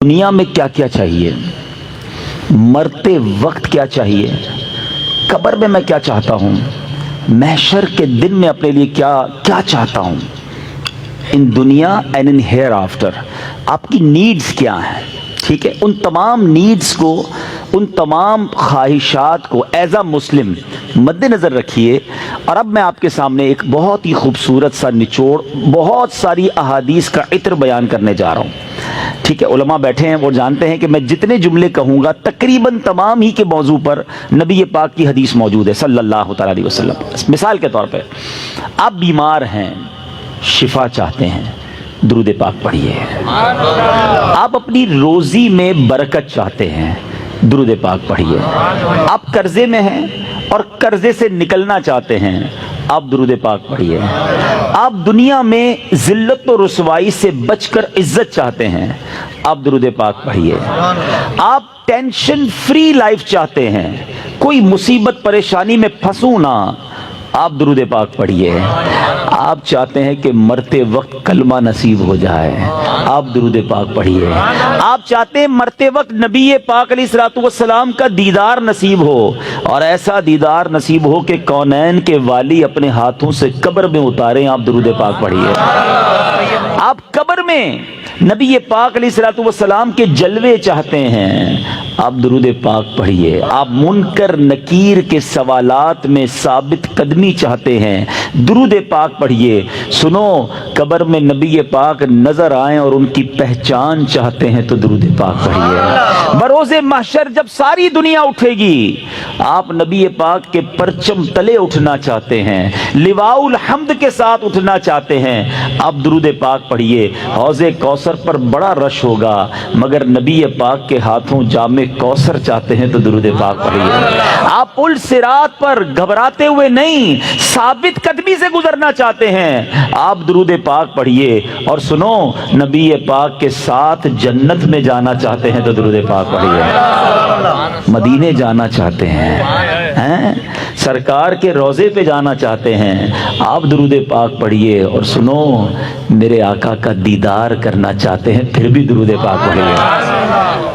دنیا میں کیا کیا چاہیے، مرتے وقت کیا چاہیے، قبر میں کیا چاہتا ہوں، محشر کے دن میں اپنے لیے کیا چاہتا ہوں، ان دنیا اینڈ ان ہیئر آفٹر آپ کی نیڈز کیا ہیں. ٹھیک ہے، ان تمام نیڈز کو، ان تمام خواہشات کو ایز اے مسلم مد نظر رکھیے. اور اب میں آپ کے سامنے ایک بہت ہی خوبصورت سا نچوڑ بہت ساری احادیث کا عطر بیان کرنے جا رہا ہوں. ٹھیک ہے، علماء بیٹھے ہیں، وہ جانتے ہیں کہ میں جتنے جملے کہوں گا تقریباً تمام ہی کے موضوع پر نبی پاک کی حدیث موجود ہے صلی اللہ تعالی علیہ وسلم. مثال کے طور پہ آپ بیمار ہیں، شفا چاہتے ہیں، درود پاک پڑھیے. آپ اپنی روزی میں برکت چاہتے ہیں، درود پاک پڑھیے. آپ قرضے میں ہیں اور قرضے سے نکلنا چاہتے ہیں، آپ درود پاک پڑھیے. آپ دنیا میں ذلت و رسوائی سے بچ کر عزت چاہتے ہیں، آپ درود پاک پڑھیے. آپ ٹینشن فری لائف چاہتے ہیں، کوئی مصیبت پریشانی میں پھنسوں نہ، آپ درود پاک پڑھیے. آپ چاہتے ہیں کہ مرتے وقت کلمہ نصیب ہو جائے، آپ درود پاک پڑھیے. آپ چاہتے ہیں مرتے وقت نبی پاک علیہ الصلوۃ والسلام کا دیدار نصیب ہو، اور ایسا دیدار نصیب ہو کہ کونین کے والی اپنے ہاتھوں سے قبر میں اتاریں، آپ درود پاک پڑھیے. آپ قبر میں نبی پاک علیہ الصلوۃ والسلام کے جلوے چاہتے ہیں، آپ درود پاک پڑھیے. آپ منکر نکیر کے سوالات میں ثابت قدمی چاہتے ہیں، درود پاک پڑھیے. سنو، قبر میں نبی پاک نظر آئیں اور ان کی پہچان چاہتے ہیں تو درود پاک پڑھیے. بروز محشر جب ساری دنیا اٹھے گی، آپ نبی پاک کے پرچم تلے اٹھنا چاہتے ہیں، لواء الحمد کے ساتھ اٹھنا چاہتے ہیں، آپ درود پاک پڑھیے. حوض کوثر پر بڑا رش ہوگا، مگر نبی پاک کے ہاتھوں جام کوثر چاہتے ہیں تو درود پاک پڑھیے. آپ پل صراط پر گھبراتے ہوئے نہیں، ثابت قدمی سے گزرنا چاہتے ہیں، آپ درود پاک پڑھیے. اور سنو، نبی پاک کے ساتھ جنت میں جانا چاہتے ہیں تو درود پاک پڑھیے. مدینے جانا چاہتے ہیں، سرکار کے روضے پہ جانا چاہتے ہیں، آپ درود پاک پڑھیے. اور سنو، میرے آقا کا دیدار کرنا چاہتے ہیں، پھر بھی درود پاک پڑھیے.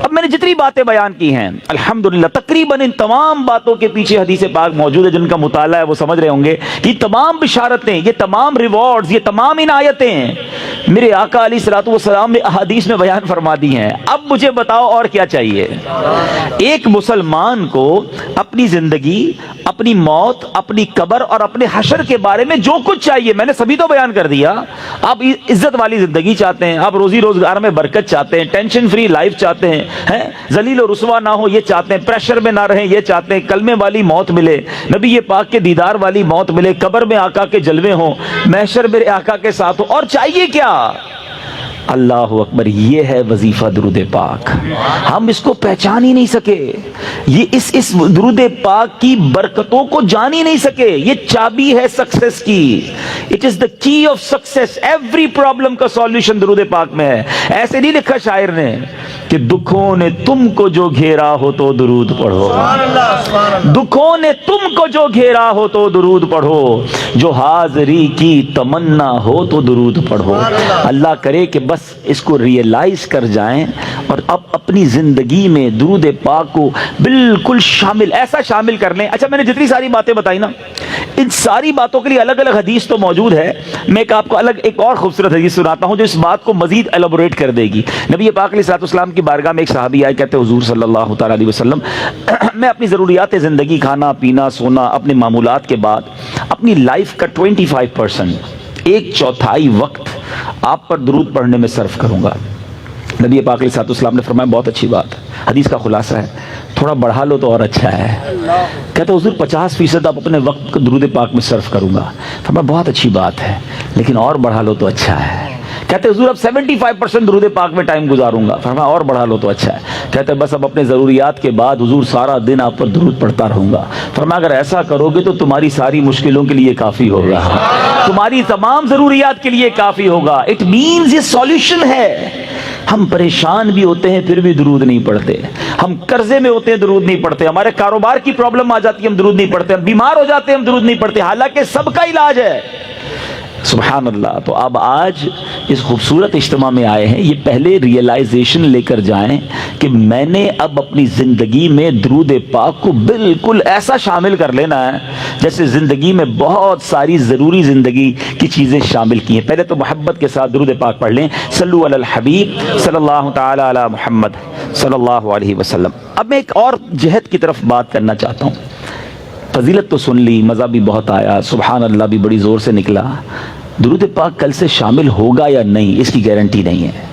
اب میں نے جتنی باتیں بیان کی ہیں الحمدللہ تقریباً ان تمام باتوں کے پیچھے حدیث پاک موجود ہے. جن کا مطالعہ ہے وہ سمجھ رہے ہوں گے کہ یہ تمام بشارتیں، یہ تمام ریوارڈز، یہ تمام عنایتیں میرے آقا علیہ الصلوۃ والسلام نے احادیث میں بیان فرما دی ہیں. اب مجھے بتاؤ اور کیا چاہیے. ایک مسلمان کو اپنی زندگی، اپنی موت، اپنی قبر اور اپنے حشر کے بارے میں جو کچھ چاہیے میں نے سبھی تو بیان کر دیا. آپ عزت والی زندگی چاہتے ہیں، آپ روزی روزگار میں برکت چاہتے ہیں، ٹینشن فری لائف چاہتے ہیں، ذلیل و رسوا نہ ہو یہ چاہتے ہیں، پریشر میں نہ رہیں یہ چاہتے ہیں، کلمے والی موت ملے، نبی پاک کے دیدار والی موت ملے، قبر میں آقا کے جلوے ہوں، محشر میرے آقا کے ساتھ ہو، اور چاہیے کیا؟ اللہ اکبر. یہ ہے وظیفہ درود پاک. ہم اس کو پہچان ہی نہیں سکے، یہ اس درود پاک کی برکتوں کو جان ہی نہیں سکے. یہ چابی ہے سکسیس کی. اٹ از دا کی آف سکسیس. ایوری پرابلم کا سولوشن درود پاک میں ہے. ایسے نہیں لکھا شاعر نے کہ دکھوں نے تم کو جو گھیرا ہو تو درود پڑھو، دکھوں نے تم کو جو گھیرا ہو تو درود پڑھو، جو حاضری کی تمنا ہو تو درود پڑھو. اللہ کرے کہ بس اس کو ریئلائز کر جائیں اور اب اپنی زندگی میں درود پاک کو بالکل شامل، ایسا شامل کر لیں. اچھا، میں نے جتنی ساری باتیں بتائی نا، ان ساری باتوں کے لیے الگ الگ حدیث تو موجود ہے. میں آپ کو ایک اور خوبصورت حدیث سناتا ہوں جو اس بات کو مزید ایلابوریٹ کر دے گی. نبی پاک علیہ الصلوۃ والسلام کی بارگاہ میں ایک صحابی آئے، کہتے حضور صلی اللہ تعالی علیہ وسلم، میں اپنی ضروریات زندگی، کھانا پینا سونا، اپنے معمولات کے بعد اپنی لائف کا 25%، ایک چوتھائی وقت آپ پر درود پڑھنے میں صرف کروں گا. نبی پاک علیہ الصلوۃ والسلام نے فرمایا بہت اچھی بات. حدیث کا خلاصہ ہے، تھوڑا بڑھا لو تو اور اچھا ہے. کہتے حضور 50% آپ اپنے وقت کو درود پاک میں صرف کروں گا. فرمایا بہت اچھی بات ہے، لیکن اور بڑھا لو تو اچھا ہے. کہتے حضور اب 75% درود پاک میں ٹائم گزاروں گا. فرمایا اور بڑھا لو تو اچھا ہے. کہتے بس اب اپنے ضروریات کے بعد حضور سارا دن آپ پر درود پڑھتا رہوں گا. فرمایا اگر ایسا کرو گے تو تمہاری ساری مشکلوں کے لیے کافی ہوگا، تمہاری تمام ضروریات کے لیے کافی ہوگا. اٹ مینز یہ سولوشن ہے. ہم پریشان بھی ہوتے ہیں پھر بھی درود نہیں پڑھتے، ہم قرضے میں ہوتے ہیں درود نہیں پڑھتے، ہمارے کاروبار کی پرابلم آ جاتی ہے ہم درود نہیں پڑھتے، ہم بیمار ہو جاتے ہیں ہم درود نہیں پڑھتے، حالانکہ سب کا علاج ہے. سبحان اللہ. تو اب آج اس خوبصورت اجتماع میں آئے ہیں, یہ پہلے ریئلائزیشن لے کر جائیں کہ میں نے اب اپنی زندگی میں درود پاک کو بالکل ایسا شامل کر لینا ہے جیسے زندگی میں بہت ساری ضروری زندگی کی چیزیں شامل کی ہیں. پہلے تو محبت کے ساتھ درود پاک پڑھ لیں, صلو علی الحبیب صلی اللہ تعالی علی محمد صلی اللہ علیہ وسلم. اب میں ایک اور جہت کی طرف بات کرنا چاہتا ہوں. فضیلت تو سن لی, مزہ بھی بہت آیا, سبحان اللہ بھی بڑی زور سے نکلا. درود پاک کل سے شامل ہوگا یا نہیں اس کی گارنٹی نہیں ہے.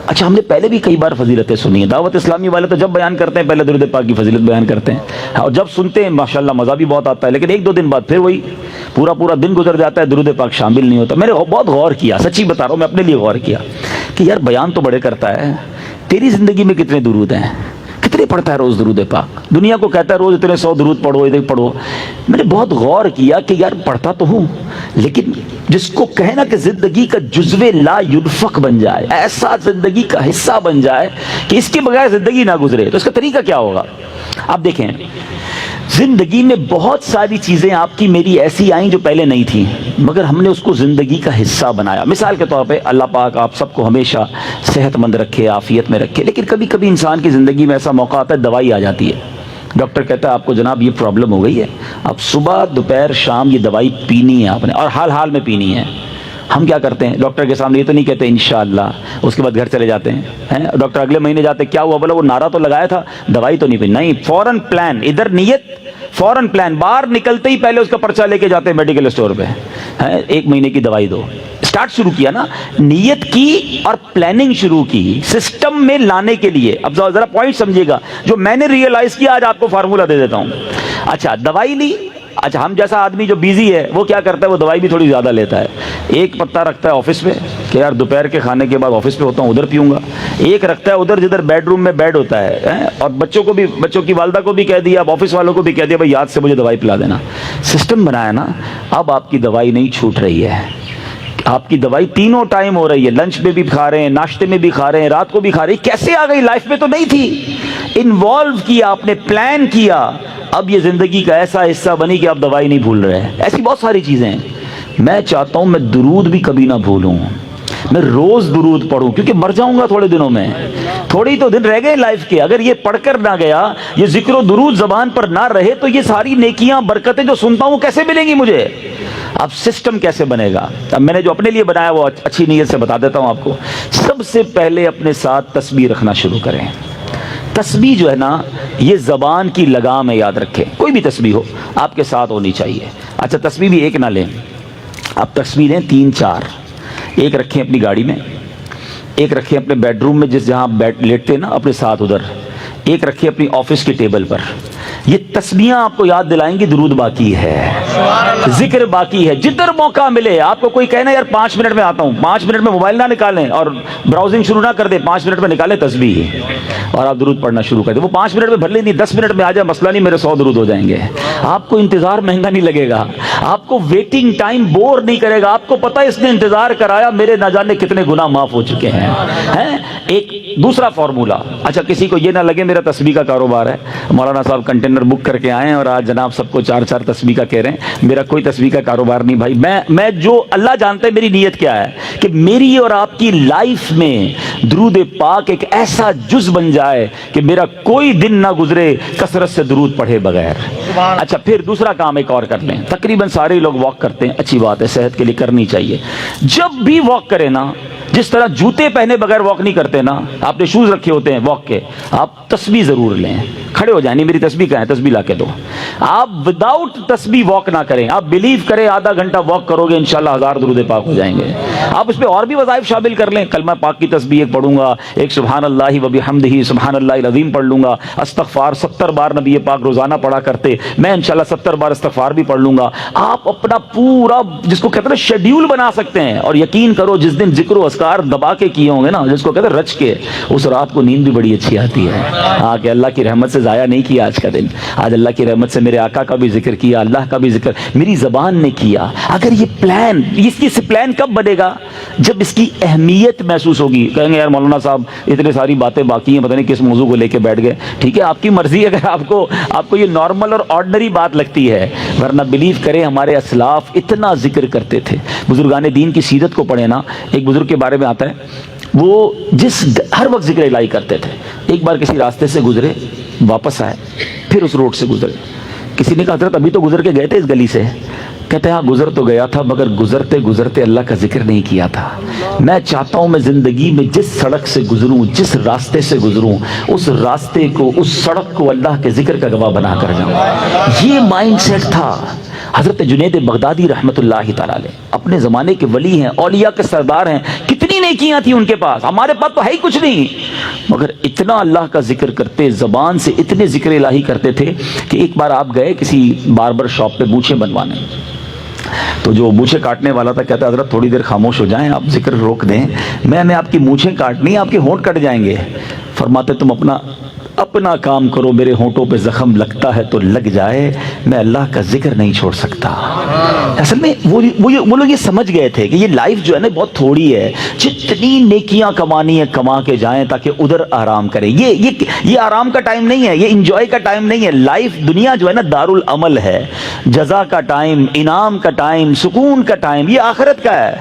اچھا, ہم نے پہلے بھی کئی بار فضیلتیں سنی ہیں. دعوت اسلامی والے تو جب بیان کرتے ہیں پہلے درود پاک کی فضیلت بیان کرتے ہیں, اور جب سنتے ہیں ماشاءاللہ مزہ بھی بہت آتا ہے, لیکن ایک دو دن بعد پھر وہی پورا دن گزر جاتا ہے, درود پاک شامل نہیں ہوتا. میں نے بہت غور کیا, سچی بتا رہا ہوں, میں اپنے لیے غور کیا کہ یار بیان تو بڑے کرتا ہے, تیری زندگی میں کتنے درود ہیں, کتنے پڑھتا ہے روز درود پاک؟ دنیا کو کہتا ہے روز اتنے 100 درود پڑھو, ادھر پڑھو. میں نے بہت غور کیا کہ یار پڑھتا تو ہوں, لیکن جس کو کہنا کہ زندگی کا جزو لا ينفق بن جائے, ایسا زندگی کا حصہ بن جائے کہ اس کے بغیر زندگی نہ گزرے, تو اس کا طریقہ کیا ہوگا؟ آپ دیکھیں, زندگی میں بہت ساری چیزیں آپ کی میری ایسی آئیں جو پہلے نہیں تھیں, مگر ہم نے اس کو زندگی کا حصہ بنایا. مثال کے طور پہ اللہ پاک آپ سب کو ہمیشہ صحت مند رکھے, عافیت میں رکھے, لیکن کبھی کبھی انسان کی زندگی میں ایسا موقع آتا ہے دوائی آ جاتی ہے. ڈاکٹر کہتا ہے آپ کو جناب یہ پرابلم ہو گئی ہے, اب صبح دوپہر شام یہ دوائی پینی ہے آپ نے, اور حال میں پینی ہے. ہم کیا کرتے ہیں, ڈاکٹر کے سامنے یہ تو نہیں کہتے انشاءاللہ, اس کے بعد گھر چلے جاتے ہیں. ڈاکٹر اگلے مہینے جاتے, کیا ہوا؟ بولا وہ نعرہ تو لگایا تھا, دوائی تو نہیں پینی. نہیں, فوراً پلان, ادھر نیت, فوراً پلان. باہر نکلتے ہی پہلے اس کا پرچہ لے کے جاتے ہیں میڈیکل اسٹور پہ, 1 مہینے کی دوائی دو. اسٹارٹ شروع کیا نا, نیت کی اور پلاننگ شروع کی سسٹم میں لانے کے لیے. اب ذرا پوائنٹ سمجھیے گا, جو میں نے ریئلائز کیا آج آپ کو فارمولہ دے دیتا ہوں. اچھا, دوائی لی. اچھا, ہم جیسا آدمی جو بیزی ہے وہ کیا کرتا ہے, وہ دوائی بھی تھوڑی زیادہ لیتا ہے. ایک پتہ رکھتا ہے آفس میں کہ یار دوپہر کے کھانے کے بعد آفس پہ ہوتا ہوں ادھر پیوں گا. ایک رکھتا ہے ادھر جدھر بیڈ روم میں بیڈ ہوتا ہے, اور بچوں کی والدہ کو بھی کہہ دیا, اب آفس والوں کو بھی کہہ دیا بھائی یاد سے مجھے دوائی پلا دینا. سسٹم بنایا نا. اب آپ کی دوائی نہیں چھوٹ رہی ہے, آپ کی دوائی تینوں ٹائم ہو رہی ہے. لنچ میں بھی کھا رہے ہیں, ناشتے میں بھی کھا رہے ہیں, رات کو بھی کھا رہے ہیں. کیسے آ گئی؟ لائف میں تو نہیں تھی, انوالو کیا آپ نے, پلان کیا. اب یہ زندگی کا ایسا حصہ بنی کہ آپ دوائی نہیں بھول رہے. ایسی بہت ساری چیزیں ہیں. میں چاہتا ہوں میں درود بھی کبھی نہ بھولوں, میں روز درود پڑھوں, کیونکہ مر جاؤں گا تھوڑے دنوں میں, تھوڑی تو دن رہ گئے لائف کے. اگر یہ پڑھ کر نہ گیا, یہ ذکر و درود زبان پر نہ رہے, تو یہ ساری نیکیاں برکتیں جو سنتا ہوں کیسے ملیں گی مجھے؟ اب سسٹم کیسے بنے گا؟ اب میں نے جو اپنے لیے بنایا وہ اچھی نیت سے بتا دیتا ہوں آپ کو. سب سے پہلے اپنے ساتھ تسبیح رکھنا شروع کریں. تسبیح جو ہے نا, یہ زبان کی لگام ہے, یاد رکھیں. کوئی بھی تسبیح ہو آپ کے ساتھ ہونی چاہیے. اچھا, تسبیح بھی ایک نہ لیں, آپ تسبیح لیں 3-4. ایک رکھیں اپنی گاڑی میں, ایک رکھیں اپنے بیڈ روم میں جہاں آپ لیٹتے نا اپنے ساتھ ادھر, ایک رکھیں اپنی آفس کی ٹیبل پر. یہ تسبیحاں آپ کو یاد دلائیں گی درود باقی ہے, ذکر باقی ہے. جدھر موقع ملے آپ کو کوئی کہنا یار 5 منٹ میں آتا ہوں, 5 منٹ میں موبائل نہ نکالیں اور براؤزنگ شروع نہ کر دیں, 5 منٹ میں نکالیں تسبیح اور آپ درود پڑھنا شروع کر دیں. وہ 5 منٹ میں بھر لیں, نہیں 10 منٹ میں آ جائے, مسئلہ نہیں, میرے 100 درود ہو جائیں گے. آپ کو انتظار مہنگا نہیں لگے گا, آپ کو ویٹنگ ٹائم بور نہیں کرے گا. آپ کو پتہ اس نے انتظار کرایا, میرے نہ جانے کتنے گناہ معاف ہو چکے ہیں. ایک دوسرا فارمولہ. اچھا, کسی کو یہ نہ لگے میرا تسبیح کا کاروبار ہے, مولانا صاحب کنٹینر بک کر کے آئے اور آج جناب سب کو 4 تسبیح کا کہہ رہے ہیں. میرا کوئی تسبیح کا کاروبار نہیں بھائی. میں جو اللہ جانتے ہیں میری نیت کیا ہے, کہ میری اور آپ کی لائف میں درود پاک ایک ایسا جز بن جائے کہ میرا کوئی دن نہ گزرے کثرت سے درود پڑھے بغیر. اچھا, پھر دوسرا کام ایک اور کر لیں. تقریباً سارے لوگ واک کرتے ہیں, اچھی بات ہے, صحت کے لیے کرنی چاہیے. جب بھی واک کریں نا, جس طرح جوتے پہنے بغیر واک نہیں کرتے نا, آپ نے شوز رکھے ہوتے ہیں واک کے, آپ تسبیح ضرور لیں. کھڑے ہو جائیں, نہیں میری تسبیح کہاں ہے, تسبیح لا کے دو. آپ وداؤٹ تسبیح واک نہ کریں. آپ بلیو کریں آدھا گھنٹہ واک کرو گے انشاءاللہ 1000 درود پاک ہو جائیں گے. آپ اس پہ اور بھی وظائف شامل کر لیں. کلمہ پاک کی تسبیح ایک پڑھوں گا, ایک سبحان اللہ و بحمدہ سبحان اللہ العظیم پڑھ لوں گا. استغفار 70 بار نبی پاک روزانہ پڑھا کرتے, میں انشاءاللہ 70 بار استغفار بھی پڑھ لوں گا. آپ اپنا پورا جس کو کہتے ہیں شیڈیول بنا سکتے ہیں, اور یقین کرو جس دن ذکر و اذکار دبا کے کیے ہوں گے نا, جس کو کہتے ہیں رچ کے, اس رات کو نیند بھی بڑی اچھی آتی ہے. ہاں, کہ اللہ کی رحمت سے ضائع نہیں کیا آج کا دن. آج اللہ کی رحمت سے میرے آقا کا بھی ذکر کیا, اللہ کا بھی ذکر میری زبان نے کیا. اگر یہ پلان, اس پلان کب بنے گا؟ جب اس کی اہمیت محسوس ہوگی. کہیں گے یار مولانا صاحب اتنے ساری باتیں باقی ہیں, پتہ نہیں کس موضوع کو لے کے بیٹھ گئے. ٹھیک ہے, آپ کی مرضی, اگر آپ کو یہ نارمل اور آرڈنری بات لگتی ہے, ورنہ بلیو کریں ہمارے اسلاف اتنا ذکر کرتے تھے. بزرگان دین کی سیرت کو پڑھیں نا, ایک بزرگ کے بارے میں آتا ہے وہ ہر وقت ذکر الہی کرتے تھے. ایک بار کسی راستے سے گزرے, واپس آئے, پھر اس روڈ سے گزرے. کسی نے کہا حضرت ابھی تو گزر کے گئے تھے اس گلی سے. کہتے ہیں ہاں گزر تو گیا تھا, مگر گزرتے گزرتے اللہ کا ذکر نہیں کیا تھا. میں چاہتا ہوں میں زندگی میں جس سڑک سے گزروں, جس راستے سے گزروں, اس راستے کو, اس سڑک کو اللہ کے ذکر کا گواہ بنا کر جاؤں. یہ مائنڈ سیٹ تھا. حضرت جنید بغدادی رحمت اللہ تعالی علیہ اپنے زمانے کے ولی ہیں, اولیاء کے سردار ہیں. کتنی نیکیاں تھیں ان کے پاس, ہمارے پاس تو ہے ہی کچھ نہیں, مگر اتنا اللہ کا ذکر کرتے, زبان سے اتنے ذکر الہی کرتے تھے کہ ایک بار آپ گئے کسی باربر شاپ پہ مونچھیں بنوانے, تو جو مونچھیں کاٹنے والا تھا کہتا حضرت تھوڑی دیر خاموش ہو جائیں, آپ ذکر روک دیں, میں نے آپ کی مونچھیں کاٹنی, آپ کے ہونٹ کٹ جائیں گے. فرماتے تم اپنا کام کرو, میرے ہونٹوں پہ زخم لگتا ہے تو لگ جائے, میں اللہ کا ذکر نہیں چھوڑ سکتا. اصل میں وہ لوگ یہ سمجھ گئے تھے کہ یہ لائف جو ہے نا بہت تھوڑی ہے, جتنی نیکیاں کمانی ہے کما کے جائیں تاکہ ادھر آرام کریں. یہ آرام کا ٹائم نہیں ہے, یہ انجوائے کا ٹائم نہیں ہے. لائف دنیا جو ہے نا دار العمل ہے, جزا کا ٹائم, انعام کا ٹائم, سکون کا ٹائم, یہ آخرت کا ہے.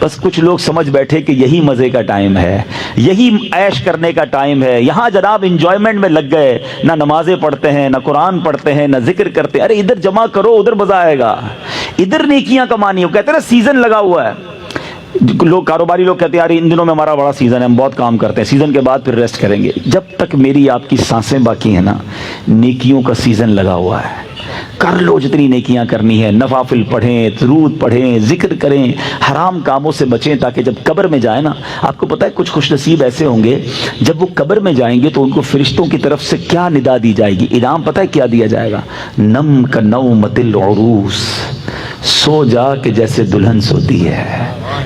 بس کچھ لوگ سمجھ بیٹھے کہ یہی مزے کا ٹائم ہے, یہی عیش کرنے کا ٹائم ہے. یہاں جناب انجوائمنٹ میں لگ گئے, نہ نمازیں پڑھتے ہیں, نہ قرآن پڑھتے ہیں, نہ ذکر کرتے ہیں. ارے ادھر جمع کرو, ادھر مزہ آئے گا, ادھر نیکیاں کمانی ہو. کہتے ہیں نا سیزن لگا ہوا ہے. لوگ کاروباری لوگ کہتے ہیں یار ان دنوں میں ہمارا بڑا سیزن ہے, ہم بہت کام کرتے ہیں, سیزن کے بعد پھر ریسٹ کریں گے. جب تک میری آپ کی سانسیں باقی ہیں نا, نیکیوں کا سیزن لگا ہوا ہے. کر لو جتنی نیکیاں کرنی ہے, نوافل پڑھیں, درود پڑھیں, ذکر کریں, حرام کاموں سے بچیں, تاکہ جب قبر میں جائیں نا, آپ کو پتہ ہے کچھ خوش نصیب ایسے ہوں گے جب وہ قبر میں جائیں گے تو ان کو فرشتوں کی طرف سے کیا ندا دی جائے گی, انعام پتہ ہے کیا دیا جائے گا؟ نم کا نومت العروس, سو جا کہ جیسے دلہن سوتی ہے.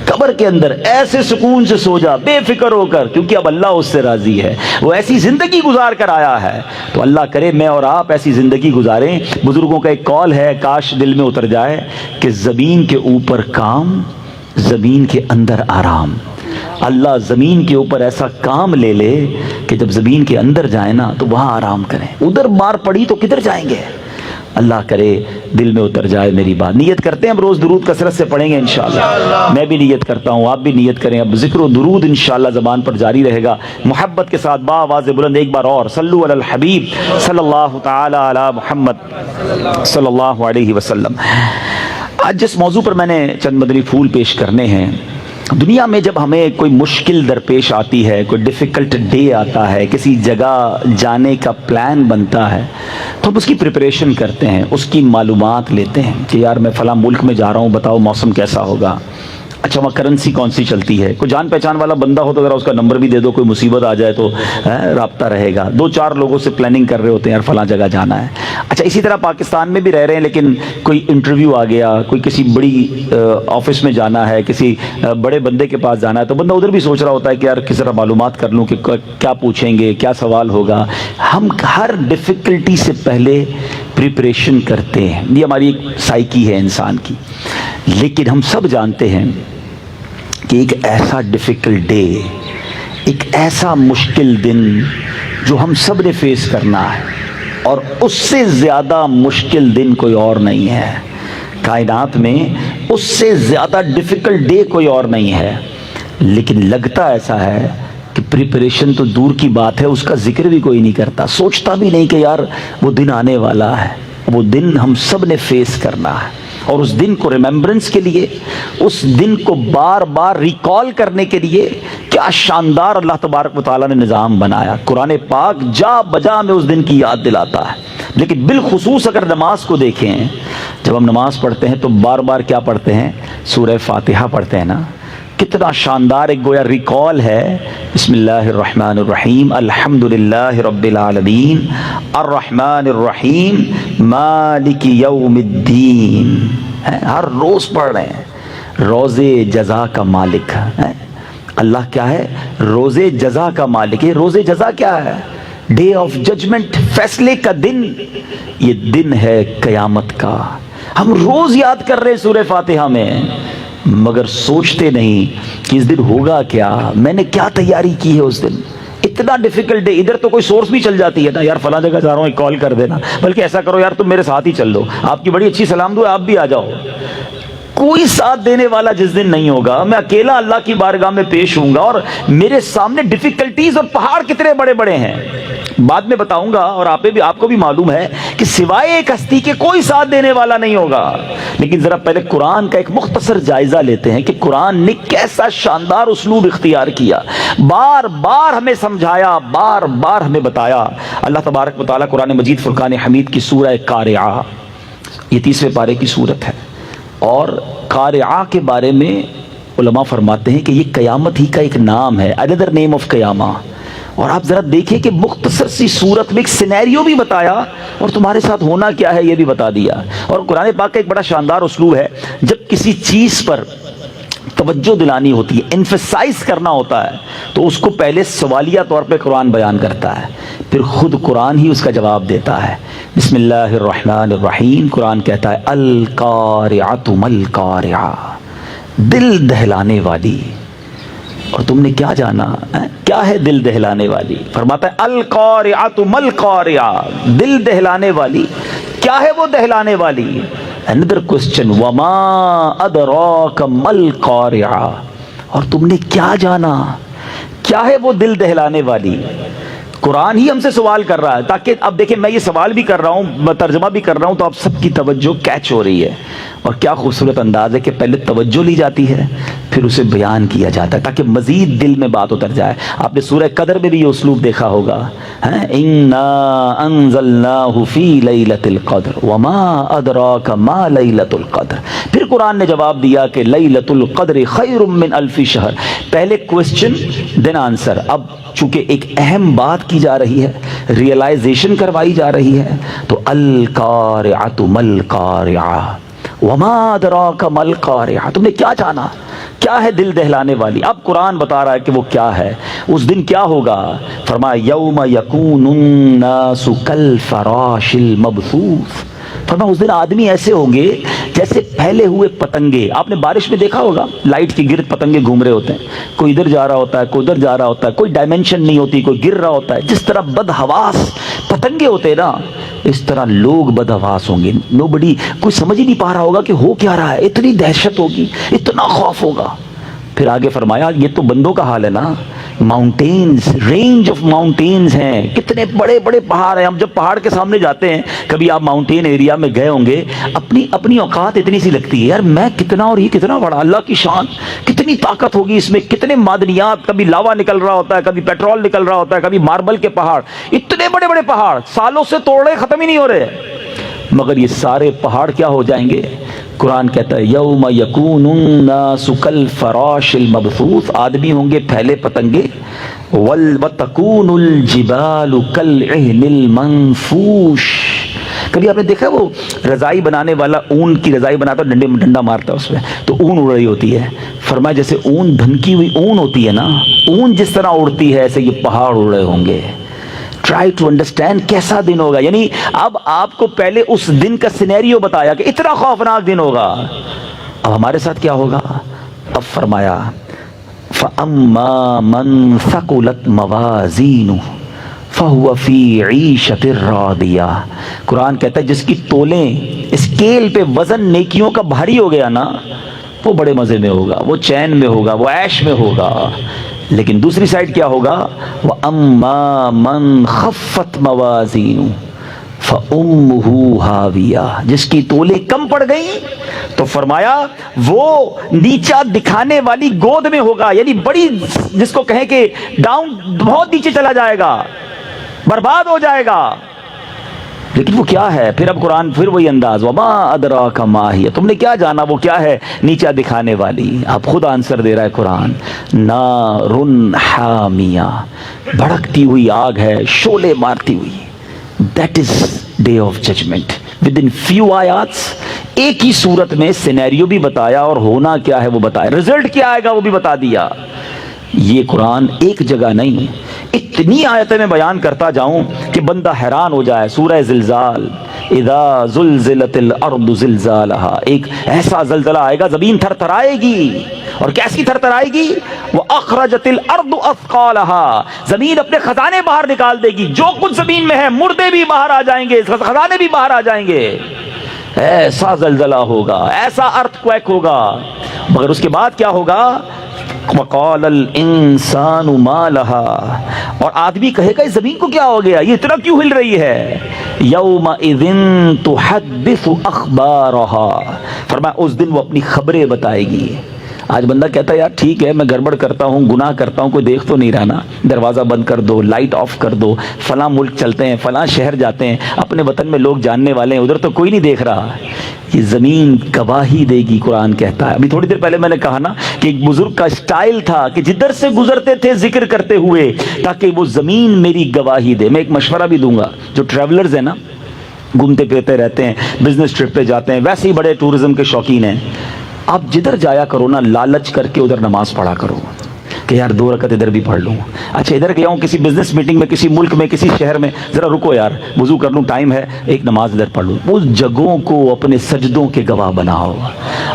قبر کے اندر ایسے سکون سے سو جا, بے فکر ہو کر, کیونکہ اب اللہ اس سے راضی ہے. وہ ایسی زندگی گزار کر آیا ہے, تو اللہ کرے میں اور آپ ایسی زندگی گزاریں. بزرگوں کا ایک قول ہے, کاش دل میں اتر جائے, کہ زمین کے اوپر کام, زمین کے اندر آرام. اللہ زمین کے اوپر ایسا کام لے لے کہ جب زمین کے اندر جائیں نا تو وہاں آرام کریں. ادھر مار پڑی تو کدھر جائیں گے؟ اللہ کرے دل میں اتر جائے میری بات. نیت کرتے ہیں اب روز درود کثرت سے پڑھیں گے انشاءاللہ. میں بھی نیت کرتا ہوں, آپ بھی نیت کریں. اب ذکر و درود انشاءاللہ زبان پر جاری رہے گا, محبت کے ساتھ با آواز بلند ایک بار اور صلو علی الحبیب صلی اللہ تعالی علی محمد صلی اللہ علیہ وسلم. آج جس موضوع پر میں نے چند مدنی پھول پیش کرنے ہیں, دنیا میں جب ہمیں کوئی مشکل درپیش آتی ہے, کوئی ڈیفیکلٹ ڈے آتا ہے, کسی جگہ جانے کا پلان بنتا ہے, تو ہم اس کی پریپریشن کرتے ہیں, اس کی معلومات لیتے ہیں کہ یار میں فلاں ملک میں جا رہا ہوں, بتاؤ موسم کیسا ہوگا, اچھا وہاں کرنسی کون سی چلتی ہے, کوئی جان پہچان والا بندہ ہو تو ذرا اس کا نمبر بھی دے دو, کوئی مصیبت آ جائے تو رابطہ رہے گا. 2-4 لوگوں سے پلاننگ کر رہے ہوتے ہیں یار فلاں جگہ جانا ہے. اچھا اسی طرح پاکستان میں بھی رہ رہے ہیں, لیکن کوئی انٹرویو آ گیا, کوئی کسی بڑی آفس میں جانا ہے, کسی بڑے بندے کے پاس جانا ہے, تو بندہ ادھر بھی سوچ رہا ہوتا ہے کہ یار کس طرح معلومات کر لوں کہ کیا پوچھیں گے, کیا سوال ہوگا. ہم ہر ڈیفیکلٹی سے پہلے پریپریشن کرتے ہیں, یہ ہماری ایک سائیکی ہے انسان کی. لیکن ہم سب جانتے ہیں کہ ایک ایسا ڈیفیکلٹ ڈے, ایک ایسا مشکل دن جو ہم سب نے فیس کرنا ہے, اور اس سے زیادہ مشکل دن کوئی اور نہیں ہے کائنات میں, اس سے زیادہ ڈیفیکلٹ ڈے کوئی اور نہیں ہے. لیکن لگتا ایسا ہے کہ پریپریشن تو دور کی بات ہے, اس کا ذکر بھی کوئی نہیں کرتا, سوچتا بھی نہیں کہ یار وہ دن آنے والا ہے. وہ دن ہم سب نے فیس کرنا ہے, اور اس دن کو ریمیمبرنس کے لیے, اس دن کو بار بار ریکال کرنے کے لیے کیا شاندار اللہ تبارک و تعالیٰ نے نظام بنایا. قرآن پاک جا بجا میں اس دن کی یاد دلاتا ہے. لیکن بالخصوص اگر نماز کو دیکھیں, جب ہم نماز پڑھتے ہیں تو بار بار کیا پڑھتے ہیں؟ سورہ فاتحہ پڑھتے ہیں نا. کتنا شاندار ایک گویا ریکال ہے. بسم اللہ الرحمن الرحیم, الحمدللہ رب العالمین, الرحمن الرحیم, مالک یوم الدین. ہر روز پڑھ رہے ہیں. روزے جزا کا مالک ہے اللہ. کیا ہے؟ روزے جزا کا مالک. یہ روزے جزا کیا ہے؟ ڈے آف ججمنٹ, فیصلے کا دن. یہ دن ہے قیامت کا. ہم روز یاد کر رہے ہیں سورہ فاتحہ میں مگر سوچتے نہیں کہ اس دن ہوگا کیا، میں نے کیا تیاری کی ہے اس دن، اتنا ڈیفیکلٹ ہے. ادھر تو کوئی سورس بھی چل جاتی ہے نا، یار فلاں جگہ جا رہا ہوں ایک کال کر دینا، بلکہ ایسا کرو یار تم میرے ساتھ ہی چل لو، آپ کی بڑی اچھی سلام دعا، آپ بھی آ جاؤ. کوئی ساتھ دینے والا جس دن نہیں ہوگا، میں اکیلا اللہ کی بارگاہ میں پیش ہوں گا، اور میرے سامنے ڈیفیکلٹیز اور پہاڑ کتنے بڑے بڑے ہیں بعد میں بتاؤں گا، اور آپ کو بھی معلوم ہے کہ سوائے ایک ہستی کے کوئی ساتھ دینے والا نہیں ہوگا. لیکن ذرا پہلے قرآن کا ایک مختصر جائزہ لیتے ہیں کہ قرآن نے کیسا شاندار اسلوب اختیار کیا، بار بار ہمیں سمجھایا، بار بار ہمیں بتایا. اللہ تبارک و تعالیٰ قرآن مجید فرقان حمید کی سورہ قارعہ، یہ 30ویں پارے کی سورت ہے، اور قارعہ کے بارے میں علماء فرماتے ہیں کہ یہ قیامت ہی کا ایک نام ہے، another name of قیامہ. اور آپ ذرا دیکھیں کہ مختصر سی صورت میں ایک سینیریو بھی بتایا اور تمہارے ساتھ ہونا کیا ہے یہ بھی بتا دیا. اور قرآن پاک کا ایک بڑا شاندار اسلوب ہے، جب کسی چیز پر توجہ دلانی ہوتی ہے، ایمفسائز کرنا ہوتا ہے، تو اس کو پہلے سوالیہ طور پہ قرآن بیان کرتا ہے، پھر خود قرآن ہی اس کا جواب دیتا ہے. بسم اللہ الرحمن الرحیم، قرآن کہتا ہے القارعۃ مالقارعہ، دل دہلانے والی. اور تم نے کیا جانا کیا ہے دل دہلانے والی؟ فرماتا ہے القارعۃ مالقارعہ، دل دہلانے والی. کیا ہے وہ دہلانے والی؟ another question، وما ادراک مالقارعہ، اور تم نے کیا جانا کیا ہے وہ دل دہلانے والی؟ قرآن ہی ہم سے سوال کر رہا ہے، تاکہ اب دیکھیں میں یہ سوال بھی کر رہا ہوں، میں ترجمہ بھی کر رہا ہوں، تو اب سب کی توجہ کیچ ہو رہی ہے. اور کیا خوبصورت انداز ہے کہ پہلے توجہ لی جاتی ہے، پھر اسے بیان کیا جاتا ہے تاکہ مزید دل میں بات اتر جائے. آپ نے سورہ قدر میں بھی یہ اسلوب دیکھا ہوگا، اِنَّا أَنزَلْنَاهُ فِي لَيْلَةِ الْقَدْرِ وَمَا أَدْرَاكَ مَا لَيْلَةُ الْقَدْرِ. پھر قرآن نے جواب دیا کہ لَيْلَةُ الْقَدْرِ خَيْرٌ مِّنْ أَلْفِ شَهْرٍ. پہلے کوسچن دین آنسر. اب چونکہ ایک اہم بات کی جا رہی ہے، ریئلائزیشن کروائی جا رہی ہے، تو القارعۃ مالقارعہ وما ادراک مالقارعہ، تم نے کیا جانا کیا ہے دل دہلانے والی؟ اب قرآن بتا رہا ہے کہ وہ کیا ہے، اس دن کیا ہوگا. فرمایا یوم یکون الناس کالفراش المبثوث، فرمایا اس دن آدمی ایسے ہوں گے جیسے پھیلے ہوئے پتنگے. آپ نے بارش میں دیکھا ہوگا لائٹ کے گرد پتنگے گھوم رہے ہوتے ہیں، کوئی ادھر جا رہا ہوتا ہے، کوئی ادھر جا رہا ہوتا ہے، کوئی ڈائمنشن نہیں ہوتی، کوئی گر رہا ہوتا ہے. جس طرح بدحواس پتنگے ہوتے ہیں نا، اس طرح لوگ بدحواس ہوں گے. نوبڈی، کوئی سمجھ ہی نہیں پا رہا ہوگا کہ ہو کیا رہا ہے، اتنی دہشت ہوگی، اتنا خوف ہوگا. پھر آگے فرمایا یہ تو بندوں کا حال ہے نا، ماؤنٹینز، رینج آف ماؤنٹینز ہیں، کتنے بڑے بڑے پہاڑ ہیں. ہم جب پہاڑ کے سامنے جاتے ہیں، کبھی آپ ماؤنٹین ایریا میں گئے ہوں گے، اپنی اوقات اتنی سی لگتی ہے، یار میں کتنا اور یہ کتنا بڑا، اللہ کی شان، کتنی طاقت ہوگی اس میں، کتنے معدنیات، کبھی لاوا نکل رہا ہوتا ہے، کبھی پیٹرول نکل رہا ہوتا ہے، کبھی ماربل کے پہاڑ، اتنے بڑے بڑے پہاڑ سالوں سے توڑے ختم ہی نہیں ہو رہے. مگر یہ سارے پہاڑ کیا ہو جائیں گے؟ قرآن کہتا ہے یوم یکون الناس کالفراش المبثوث، آدمی ہوں گے پھیلے پتنگے. وتکون الجبال کالعہن المنفوش. کبھی آپ نے دیکھا وہ رضائی بنانے والا اون کی رضائی بناتا ہے، ڈنڈا مارتا ہے اس میں تو اون اڑ رہی ہوتی ہے. فرمایا جیسے اون دھنکی ہوئی اون ہوتی ہے نا، اون جس طرح اڑتی ہے ایسے یہ پہاڑ اڑ رہے ہوں گے. ٹرائی ٹو انڈرسٹینڈ کیسا دن ہوگا. یعنی اب آپ کو پہلے اس دن کا سینیریو بتایا کہ اتنا خوفناک دن ہوگا. اب ہمارے ساتھ کیا ہوگا؟ اب فرمایا فَأَمَّا مَنْ ثَقُلَتْ مَوَازِينُهُ فَهُوَ فِي عِيشَةٍ رَاضِيَةٍ. قرآن کہتا ہے جس کی تولیں اسکیل پہ وزن نیکیوں کا بھاری ہو گیا نا، وہ بڑے مزے میں ہوگا، وہ چین میں ہوگا، وہ عیش میں ہوگا. لیکن دوسری سائڈ کیا ہوگا؟ وَأَمَّا مَنْ خَفَّتْ مَوَازِينُهُ فَأُمُّهُ هَاوِيَةٌ. جس کی تولیں کم پڑ گئیں تو فرمایا وہ نیچا دکھانے والی گود میں ہوگا. یعنی بڑی، جس کو کہیں کہ ڈاؤن، بہت نیچے چلا جائے گا، برباد ہو جائے گا. لیکن وہ کیا ہے؟ پھر اب قرآن پھر وہی انداز، وما ادراک ما ہی، تم نے کیا جانا وہ کیا ہے نیچا دکھانے والی. اب خود آنسر دے رہا ہے قرآن، نار حامیہ، بھڑکتی ہوئی آگ ہے، شعلے مارتی ہوئی. That is day of judgment. Within few آیاتس ایک ہی صورت میں سینیریو بھی بتایا اور ہونا کیا ہے وہ بتایا، رزلٹ کیا آئے گا وہ بھی بتا دیا. یہ قرآن ایک جگہ نہیں، اتنی آیتیں میں بیان کرتا جاؤں کہ بندہ حیران ہو جائے. سورہ زلزال، اذا زلزلت الارض زلزالہا، ایک ایسا زلزلہ آئے گا زمین تھر تھرائے گی، اور کیسی تھر تھرائے گی؟ واخرجت الارض اثقالہا، زمین اپنے خزانے باہر نکال دے گی، جو کچھ زمین میں ہے مردے بھی باہر آ جائیں گے، خزانے بھی باہر آ جائیں گے، ایسا زلزلہ ہوگا، ایسا ارتھ کویک ہوگا۔ مگر اس کے بعد کیا ہوگا؟ وقال الانسان ما لها، اور آدمی کہے گا اس زمین کو کیا ہو گیا، یہ اتنا کیوں ہل رہی ہے؟ یومئذ تحدث اخبارها، فرمایا اس دن وہ اپنی خبریں بتائے گی۔ آج بندہ کہتا ہے یار ٹھیک ہے میں گڑبڑ کرتا ہوں، گناہ کرتا ہوں، کوئی دیکھ تو نہیں رہا نا، دروازہ بند کر دو، لائٹ آف کر دو، فلاں ملک چلتے ہیں، فلاں شہر جاتے ہیں، اپنے وطن میں لوگ جاننے والے ہیں، ادھر تو کوئی نہیں دیکھ رہا۔ یہ زمین گواہی دے گی، قرآن کہتا ہے۔ ابھی تھوڑی دیر پہلے میں نے کہا نا کہ ایک بزرگ کا اسٹائل تھا کہ جدھر سے گزرتے تھے ذکر کرتے ہوئے تاکہ وہ زمین میری گواہی دے۔ میں ایک مشورہ بھی دوں گا، جو ٹریولرز ہیں نا، گھومتے پھرتے رہتے ہیں، بزنس ٹرپ پہ جاتے ہیں، ویسے ہی بڑے ٹورزم کے شوقین ہیں، آپ جدھر جایا کرو نا لالچ کر کے ادھر نماز پڑھا کرو کہ یار 2 رکعت ادھر بھی پڑھ لوں، اچھا ادھر گیا ہوں کسی بزنس میٹنگ میں، کسی ملک میں، کسی شہر میں، ذرا رکو یار وضو کر لوں، ٹائم ہے، ایک نماز ادھر پڑھ لوں۔ اس جگہوں کو اپنے سجدوں کے گواہ بناؤ،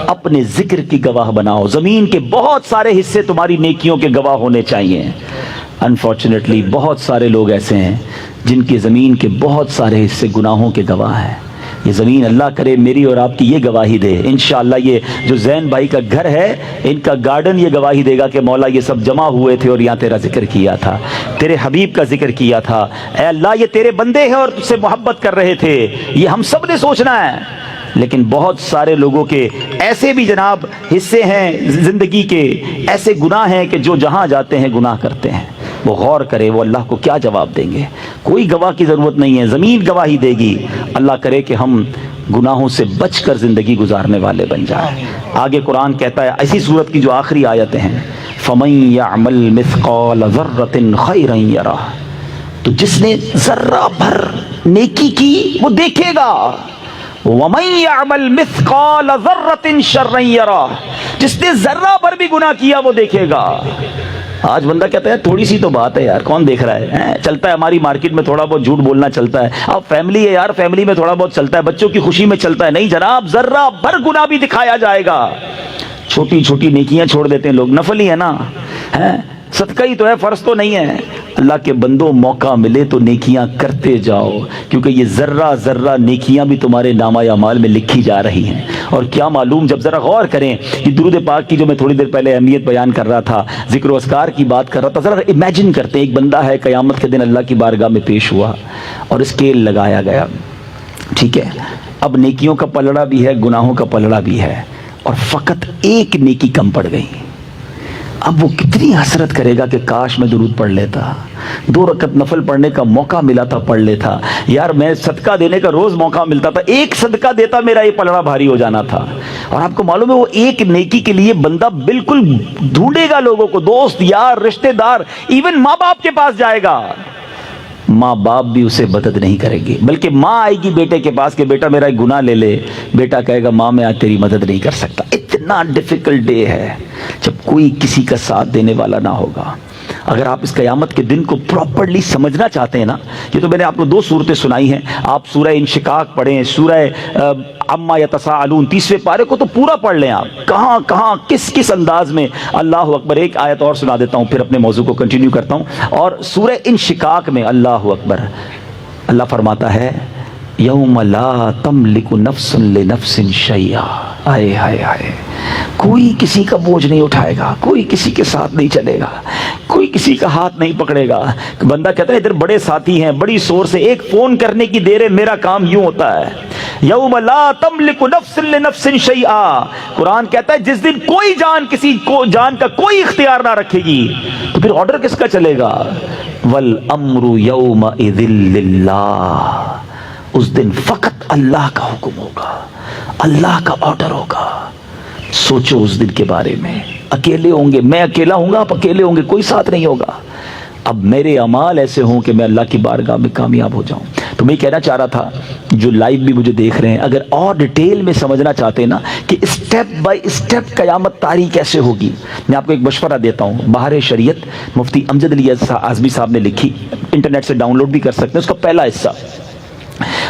اپنے ذکر کی گواہ بناؤ۔ زمین کے بہت سارے حصے تمہاری نیکیوں کے گواہ ہونے چاہیے۔ انفارچونیٹلی بہت سارے لوگ ایسے ہیں جن کی زمین کے بہت سارے حصے گناہوں کے گواہ ہیں۔ یہ زمین اللہ کرے میری اور آپ کی یہ گواہی دے، انشاءاللہ یہ جو زین بھائی کا گھر ہے ان کا گارڈن یہ گواہی دے گا کہ مولا یہ سب جمع ہوئے تھے اور یہاں تیرا ذکر کیا تھا، تیرے حبیب کا ذکر کیا تھا، اے اللہ یہ تیرے بندے ہیں اور تجھ سے محبت کر رہے تھے۔ یہ ہم سب نے سوچنا ہے۔ لیکن بہت سارے لوگوں کے ایسے بھی جناب حصے ہیں زندگی کے، ایسے گناہ ہیں کہ جو جہاں جاتے ہیں گناہ کرتے ہیں۔ وہ غور کرے وہ اللہ کو کیا جواب دیں گے۔ کوئی گواہ کی ضرورت نہیں ہے، زمین گواہی دے گی۔ اللہ کرے کہ ہم گناہوں سے بچ کر زندگی گزارنے والے بن جائیں۔ آگے قرآن کہتا ہے اسی صورت کی جو آخری آیتیں ہیں، فَمَن يَعْمَلْ مِثْقَالَ ذَرَّةٍ خَيْرًا يَرَهُ، تو جس نے ذرہ بھر نیکی کی وہ دیکھے گا، وَمَن يَعْمَلْ مِثْقَالَ ذَرَّةٍ شَرًّا يَرَهُ، جس نے ذرہ بھر بھی گناہ کیا وہ دیکھے گا۔ آج بندہ کہتا ہے تھوڑی سی تو بات ہے یار، کون دیکھ رہا ہے، چلتا ہے ہماری مارکیٹ میں تھوڑا بہت جھوٹ بولنا چلتا ہے، اب فیملی ہے یار، فیملی میں تھوڑا بہت چلتا ہے، بچوں کی خوشی میں چلتا ہے۔ نہیں جناب، ذرہ بھر گناہ بھی دکھایا جائے گا۔ چھوٹی چھوٹی نیکیاں چھوڑ دیتے ہیں لوگ، نفل ہی ہے نا، صدقہ ہی تو ہے، فرض تو نہیں ہے۔ اللہ کے بندوں موقع ملے تو نیکیاں کرتے جاؤ، کیونکہ یہ ذرہ ذرہ نیکیاں بھی تمہارے نامہ اعمال میں لکھی جا رہی ہیں۔ اور کیا معلوم، جب ذرا غور کریں کہ درود پاک کی جو میں تھوڑی دیر پہلے اہمیت بیان کر رہا تھا، ذکر و اذکار کی بات کر رہا تھا، ذرا امیجن کرتے ہیں ایک بندہ ہے قیامت کے دن اللہ کی بارگاہ میں پیش ہوا اور اسکیل لگایا گیا، ٹھیک ہے، اب نیکیوں کا پلڑا بھی ہے، گناہوں کا پلڑا بھی ہے، اور فقط ایک نیکی کم پڑ گئی۔ اب وہ کتنی حسرت کرے گا کہ کاش میں درود پڑھ لیتا، 2 رکعت نفل پڑھنے کا موقع ملا تھا پڑھ لیتا، یار میں صدقہ دینے کا روز موقع ملتا تھا، ایک صدقہ دیتا میرا یہ پلڑا بھاری ہو جانا تھا۔ اور آپ کو معلوم ہے وہ ایک نیکی کے لیے بندہ بالکل ڈھونڈے گا لوگوں کو، دوست یار رشتہ دار، ایون ماں باپ کے پاس جائے گا، ماں باپ بھی اسے مدد نہیں کرے گی، بلکہ ماں آئے گی بیٹے کے پاس کہ بیٹا میرا ایک گناہ لے لے، بیٹا کہے گا ماں میں آج تیری مدد نہیں کر سکتا۔ اتنا ڈیفیکلٹ ڈے ہے جب کوئی کسی کا ساتھ دینے والا نہ ہوگا۔ اگر آپ اس قیامت کے دن کو پراپرلی سمجھنا چاہتے ہیں نا، یہ تو میں نے آپ کو 2 صورتیں سنائی ہیں، آپ سورہ انشقاق پڑھیں، سورہ عما یتساءلون 30ویں پارے کو تو پورا پڑھ لیں آپ، کہاں کہاں کس کس انداز میں۔ اللہ اکبر، ایک آیت اور سنا دیتا ہوں پھر اپنے موضوع کو کنٹینیو کرتا ہوں۔ اور سورہ انشقاق میں اللہ اکبر، اللہ فرماتا ہے یوم لا تملک نفس لنفس شیئا، آئے ہائے ہائے، کوئی کسی کا بوجھ نہیں اٹھائے گا، کوئی کسی کے ساتھ نہیں چلے گا، کوئی کسی کا ہاتھ نہیں پکڑے گا۔ بندہ کہتا ہے ادھر بڑے ساتھی ہیں، بڑی سورس ہے، ایک فون کرنے کی دیر ہے، میرا کام یوں ہوتا ہے۔ یوم لا تملک نفس لنفس شیئا، قرآن کہتا ہے جس دن کوئی جان کسی کو جان کا کوئی اختیار نہ رکھے گی، تو پھر آرڈر کس کا چلے گا؟ والامر یومئذ للہ، اس دن فقط اللہ کا حکم ہوگا، اللہ کا آرڈر ہوگا۔ سوچو اس دن کے بارے میں، اکیلے ہوں گے، میں اکیلا ہوں گا، آپ اکیلے ہوں گے، کوئی ساتھ نہیں ہوگا۔ اب میرے اعمال ایسے ہوں کہ میں اللہ کی بارگاہ میں کامیاب ہو جاؤں۔ تو میں کہنا چاہ رہا تھا جو لائیو بھی مجھے دیکھ رہے ہیں، اگر اور ڈیٹیل میں سمجھنا چاہتے ہیں نا کہ اسٹیپ بائی اسٹیپ قیامت طاری کیسے ہوگی، میں آپ کو ایک مشورہ دیتا ہوں۔ بہار شریعت مفتی امجد علی اعظمی صاحب نے لکھی، انٹرنیٹ سے ڈاؤن لوڈ بھی کر سکتے ہیں، اس کا پہلا حصہ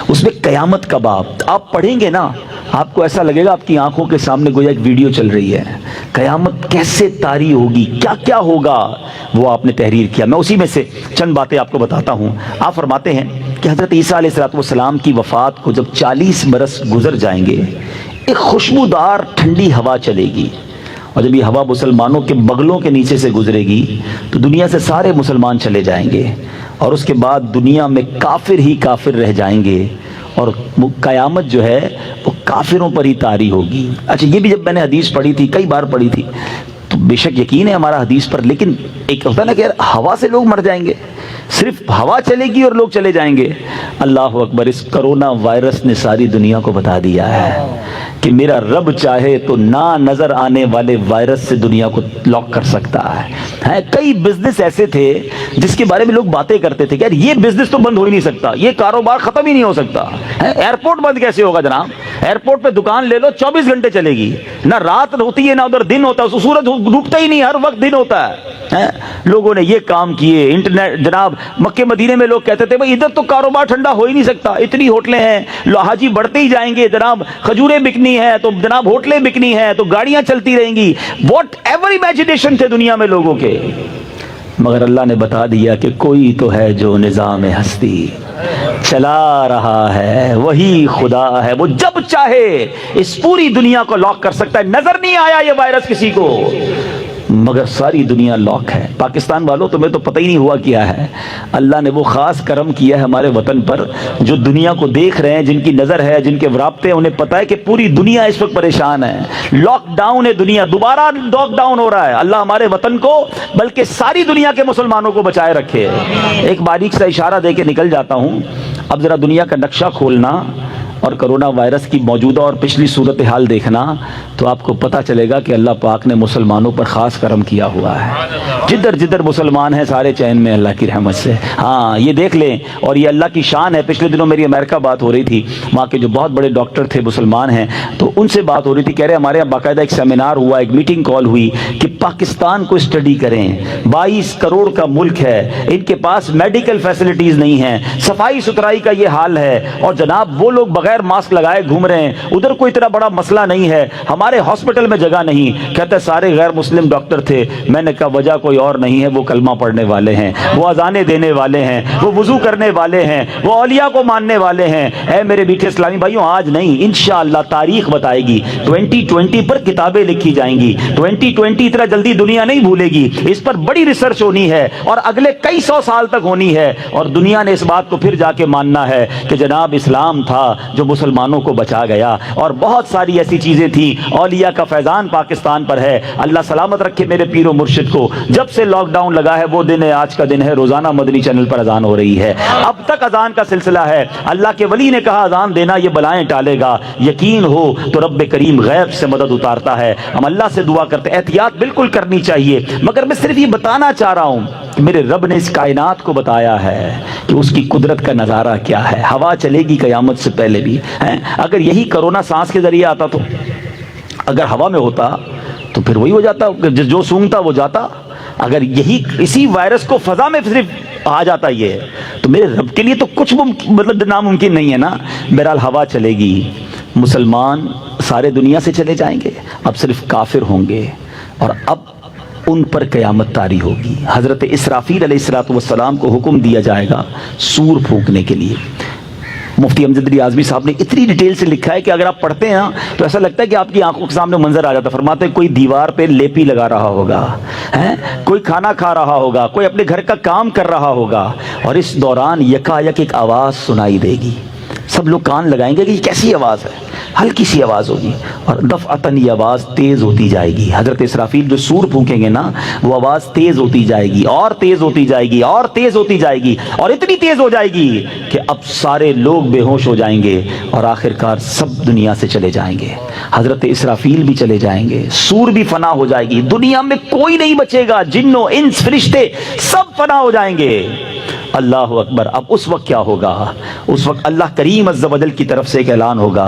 اس میں قیامت کا باب آپ پڑھیں گے نا، آپ کو ایسا لگے گا آپ کی آنکھوں کے سامنے گویا ایک ویڈیو چل رہی ہے، قیامت کیسے طاری ہوگی، کیا کیا ہوگا، وہ آپ نے تحریر کیا۔ میں اسی میں سے چند باتیں آپ کو بتاتا ہوں۔ آپ فرماتے ہیں کہ حضرت عیسیٰ علیہ السلام کی وفات کو جب 40 برس گزر جائیں گے، ایک خوشبودار ٹھنڈی ہوا چلے گی، اور جب یہ ہوا مسلمانوں کے بغلوں کے نیچے سے گزرے گی تو دنیا سے سارے مسلمان چلے جائیں گے، اور اس کے بعد دنیا میں کافر ہی کافر رہ جائیں گے، اور قیامت جو ہے وہ کافروں پر ہی طاری ہوگی۔ اچھا، یہ بھی جب میں نے حدیث پڑھی تھی، کئی بار پڑھی تھی، تو بے شک یقین ہے ہمارا حدیث پر، لیکن ایک ہوتا ہے نا کہ یار ہوا سے لوگ مر جائیں گے، صرف ہوا چلے گی اور لوگ چلے جائیں گے۔ اللہ اکبر، اس کرونا وائرس نے ساری دنیا کو بتا دیا ہے کہ میرا رب چاہے تو نہ نظر آنے والے وائرس سے دنیا کو لاک کر سکتا ہے۔ کئی بزنس ایسے تھے جس کے بارے میں لوگ باتیں کرتے تھے کہ یار یہ بزنس تو بند ہو ہی نہیں سکتا، یہ کاروبار ختم ہی نہیں ہو سکتا۔ ایئرپورٹ بند کیسے ہوگا جناب؟ ایئرپورٹ پہ دکان لے لو، 24 گھنٹے چلے گی، نہ رات ہوتی ہے نہ ادھر دن ہوتا ہے، سورج ڈوبتا ہی نہیں، ہر وقت دن ہوتا ہے۔ لوگوں نے یہ کام کیے، انٹرنیٹ جناب مکے مدینے میں لوگ کہتے تھے بھائی ادھر تو کاروبار ٹھنڈا ہو ہی نہیں سکتا، اتنی ہوٹلیں ہیں، حاجی بڑھتے ہی جائیں گے، جناب کھجوریں بکنی ہے تو جناب ہوٹلیں بکنی ہیں تو گاڑیاں چلتی رہیں گی، واٹ ایور امیجنیشن تھے دنیا میں لوگوں کے۔ مگر اللہ نے بتا دیا کہ کوئی تو ہے جو نظام ہستی چلا رہا ہے، وہی خدا ہے، وہ جب چاہے اس پوری دنیا کو لاک کر سکتا ہے۔ نظر نہیں آیا یہ وائرس کسی کو، مگر ساری دنیا لاک ہے۔ پاکستان والوں تمہیں تو پتہ ہی نہیں ہوا کیا ہے، اللہ نے وہ خاص کرم کیا ہے ہمارے وطن پر، جو دنیا کو دیکھ رہے ہیں، جن کی نظر ہے، جن کے رابطے ہیں، انہیں پتہ ہے کہ پوری دنیا اس وقت پریشان ہے، لاک ڈاؤن ہے دنیا، دوبارہ لاک ڈاؤن ہو رہا ہے۔ اللہ ہمارے وطن کو بلکہ ساری دنیا کے مسلمانوں کو بچائے رکھے۔ ایک باریک سا اشارہ دے کے نکل جاتا ہوں، اب ذرا دنیا کا نقشہ کھولنا اور کرونا وائرس کی موجودہ اور پچھلی صورتحال دیکھنا تو آپ کو پتہ چلے گا کہ اللہ پاک نے مسلمانوں پر خاص کرم کیا ہوا ہے۔ جدھر جدھر مسلمان ہیں سارے چین میں اللہ کی رحمت سے۔ ہاں یہ دیکھ لیں، اور یہ اللہ کی شان ہے۔ پچھلے دنوں میری امریکہ بات ہو رہی تھی، وہاں کے جو بہت بڑے ڈاکٹر تھے مسلمان ہیں، تو ان سے بات ہو رہی تھی، کہہ رہے ہمارے یہاں باقاعدہ ایک سیمینار ہوا، ایک میٹنگ کال ہوئی کہ پاکستان کو اسٹڈی کریں، 22 کروڑ کا ملک ہے، ان کے پاس میڈیکل فیسلٹیز نہیں ہیں، صفائی ستھرائی کا یہ حال ہے، اور جناب وہ لوگ بغیر ماسک لگائے گھوم رہے ہیں، ادھر کوئی اتنا بڑا مسئلہ نہیں ہے، ہمارے ہاسپٹل میں جگہ نہیں۔ کہتے سارے غیر مسلم ڈاکٹر تھے۔ میں نے کہا وجہ کوئی اور نہیں ہے، وہ کلمہ پڑھنے والے ہیں، وہ اذانیں دینے والے ہیں، وہ وضو کرنے والے ہیں، وہ اولیاء کو ماننے والے ہیں۔ اے میرے میٹھے اسلامی بھائیوں، آج نہیں، انشاءاللہ تاریخ بتائے گی، 2020 پر کتابیں لکھی جائیں گی، 2020 اتنا جلدی دنیا نہیں بھولے گی، اس پر بڑی ریسرچ ہونی ہے اور اگلے کئی سو سال تک ہونی ہے، اور دنیا نے اس بات کو پھر جا کے ماننا ہے کہ جناب اسلام تھا جو مسلمانوں کو بچا گیا، اور بہت ساری ایسی چیزیں تھیں۔ اولیاء کا فیضان پاکستان پر ہے، اللہ سلامت رکھے میرے پیر و مرشد کو۔ جب سے لاک ڈاؤن لگا ہے وہ دن ہے، آج کا دن ہے، روزانہ مدنی چینل پر اذان ہو رہی ہے، اب تک اذان کا سلسلہ ہے۔ اللہ کے ولی نے کہا اذان دینا یہ بلائیں ٹالے گا، یقین ہو تو رب کریم غیب سے مدد اتارتا ہے۔ ہم اللہ سے دعا کرتے، احتیاط بالکل کرنی چاہیے، مگر میں صرف یہ بتانا چاہ رہا ہوں کہ میرے رب نے اس کائنات کو بتایا ہے کہ اس کی قدرت کا نظارہ کیا ہے۔ ہوا چلے گی قیامت سے پہلے بھی، اگر یہی کرونا سانس کے ذریعے آتا تو، اگر ہوا میں ہوتا تو پھر وہی ہو جاتا، جو سونگتا وہ جاتا۔ اگر یہی اسی وائرس کو فضا میں صرف آ جاتا یہ، تو میرے رب کے لیے تو کچھ مطلب ناممکن نہیں ہے نا۔ بہرحال ہوا چلے گی، مسلمان سارے دنیا سے چلے جائیں گے، اب صرف کافر ہوں گے، اور اب ان پر قیامت طاری ہوگی۔ حضرت اسرافیل علیہ السلام کو حکم دیا جائے گا سور پھونکنے کے لیے۔ مفتی امجد علی اعظمی صاحب نے اتنی ڈیٹیل سے لکھا ہے کہ اگر آپ پڑھتے ہیں تو ایسا لگتا ہے کہ آپ کی آنکھوں کے سامنے منظر آ جاتا ہے۔ فرماتے ہیں کوئی دیوار پہ لیپی لگا رہا ہوگا، کوئی کھانا کھا رہا ہوگا، کوئی اپنے گھر کا کام کر رہا ہوگا، اور اس دوران یکایک ایک آواز سنائی دے گی۔ سب لوگ کان لگائیں گے کہ یہ کیسی آواز ہے، ہلکی سی آواز ہوگی، اور دفعتاً یہ آواز تیز ہوتی جائے گی۔ حضرت اسرافیل جو سور پھونکیں گے نا، وہ آواز تیز ہوتی جائے گی، اور تیز ہوتی جائے گی، اور تیز ہوتی جائے گی، اور اتنی تیز ہو جائے گی کہ اب سارے لوگ بے ہوش ہو جائیں گے، اور آخر کار سب دنیا سے چلے جائیں گے۔ حضرت اسرافیل بھی چلے جائیں گے، سور بھی فنا ہو جائے گی، دنیا میں کوئی نہیں بچے گا، جنوں انس فرشتے سب فنا ہو جائیں گے۔ اللہ اکبر۔ اب اس وقت کیا ہوگا؟ اس وقت اللہ کریم عز و جل کی طرف سے ایک اعلان ہوگا،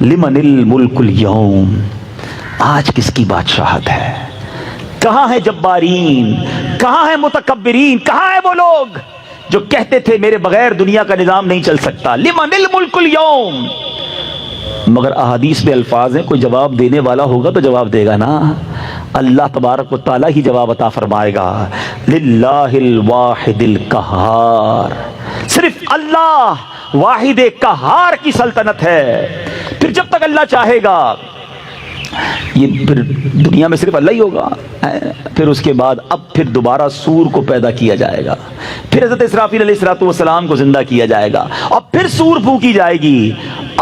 لمن الملک اليوم، آج کس کی بادشاہت ہے؟ کہاں ہے جبارین؟ کہاں ہے متکبرین؟ کہاں ہے وہ لوگ جو کہتے تھے میرے بغیر دنیا کا نظام نہیں چل سکتا، لمن الملک اليوم، مگر احادیث میں الفاظ ہیں کوئی جواب دینے والا ہوگا تو جواب دے گا نا، اللہ تبارک و تعالیٰ ہی جواب عطا فرمائے گا، للہ الواحد القہار، صرف اللہ واحد قہار کی سلطنت ہے۔ پھر جب تک اللہ چاہے گا یہ پھر دنیا میں صرف اللہ ہی ہوگا، پھر اس کے بعد اب پھر دوبارہ سور کو پیدا کیا جائے گا، پھر حضرت اسرافیل علیہ السلام کو زندہ کیا جائے گا اور پھر سور پھونکی جائے گی۔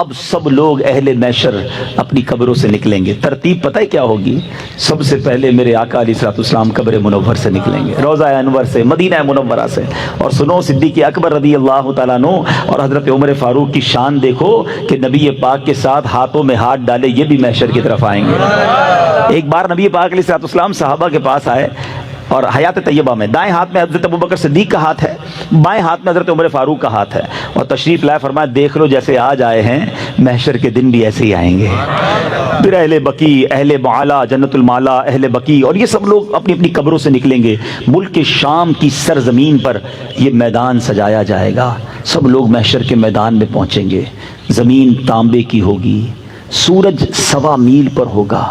اب سب لوگ اہل محشر اپنی قبروں سے نکلیں گے، ترتیب پتہ ہے کیا ہوگی؟ سب سے پہلے میرے آقا علیہ السلام قبر منور سے نکلیں گے، روضہ انور سے، مدینہ منورہ سے۔ اور سنو صدیق اکبر رضی اللہ تعالیٰ عنہ اور حضرت عمر فاروق کی شان دیکھو کہ نبی پاک کے ساتھ ہاتھوں میں ہاتھ ڈالے یہ بھی محشر کی طرف آئیں گے۔ ایک بار نبی پاک علیہ السلام صحابہ کے پاس آئے اور حیات طیبہ میں دائیں ہاتھ میں حضرت ابوبکر صدیق کا ہاتھ ہے، بائیں ہاتھ میں حضرت عمر فاروق کا ہاتھ ہے، اور تشریف لائے، فرمایا دیکھ لو جیسے آج آئے ہیں محشر کے دن بھی ایسے ہی آئیں گے۔ پھر اہل بقی، اہل معالی، جنت المعلا، اہل بقی اور یہ سب لوگ اپنی اپنی قبروں سے نکلیں گے۔ ملک شام کی سرزمین پر یہ میدان سجایا جائے گا، سب لوگ محشر کے میدان میں پہنچیں گے۔ زمین تانبے کی ہوگی، سورج 1.25 میل پر ہوگا،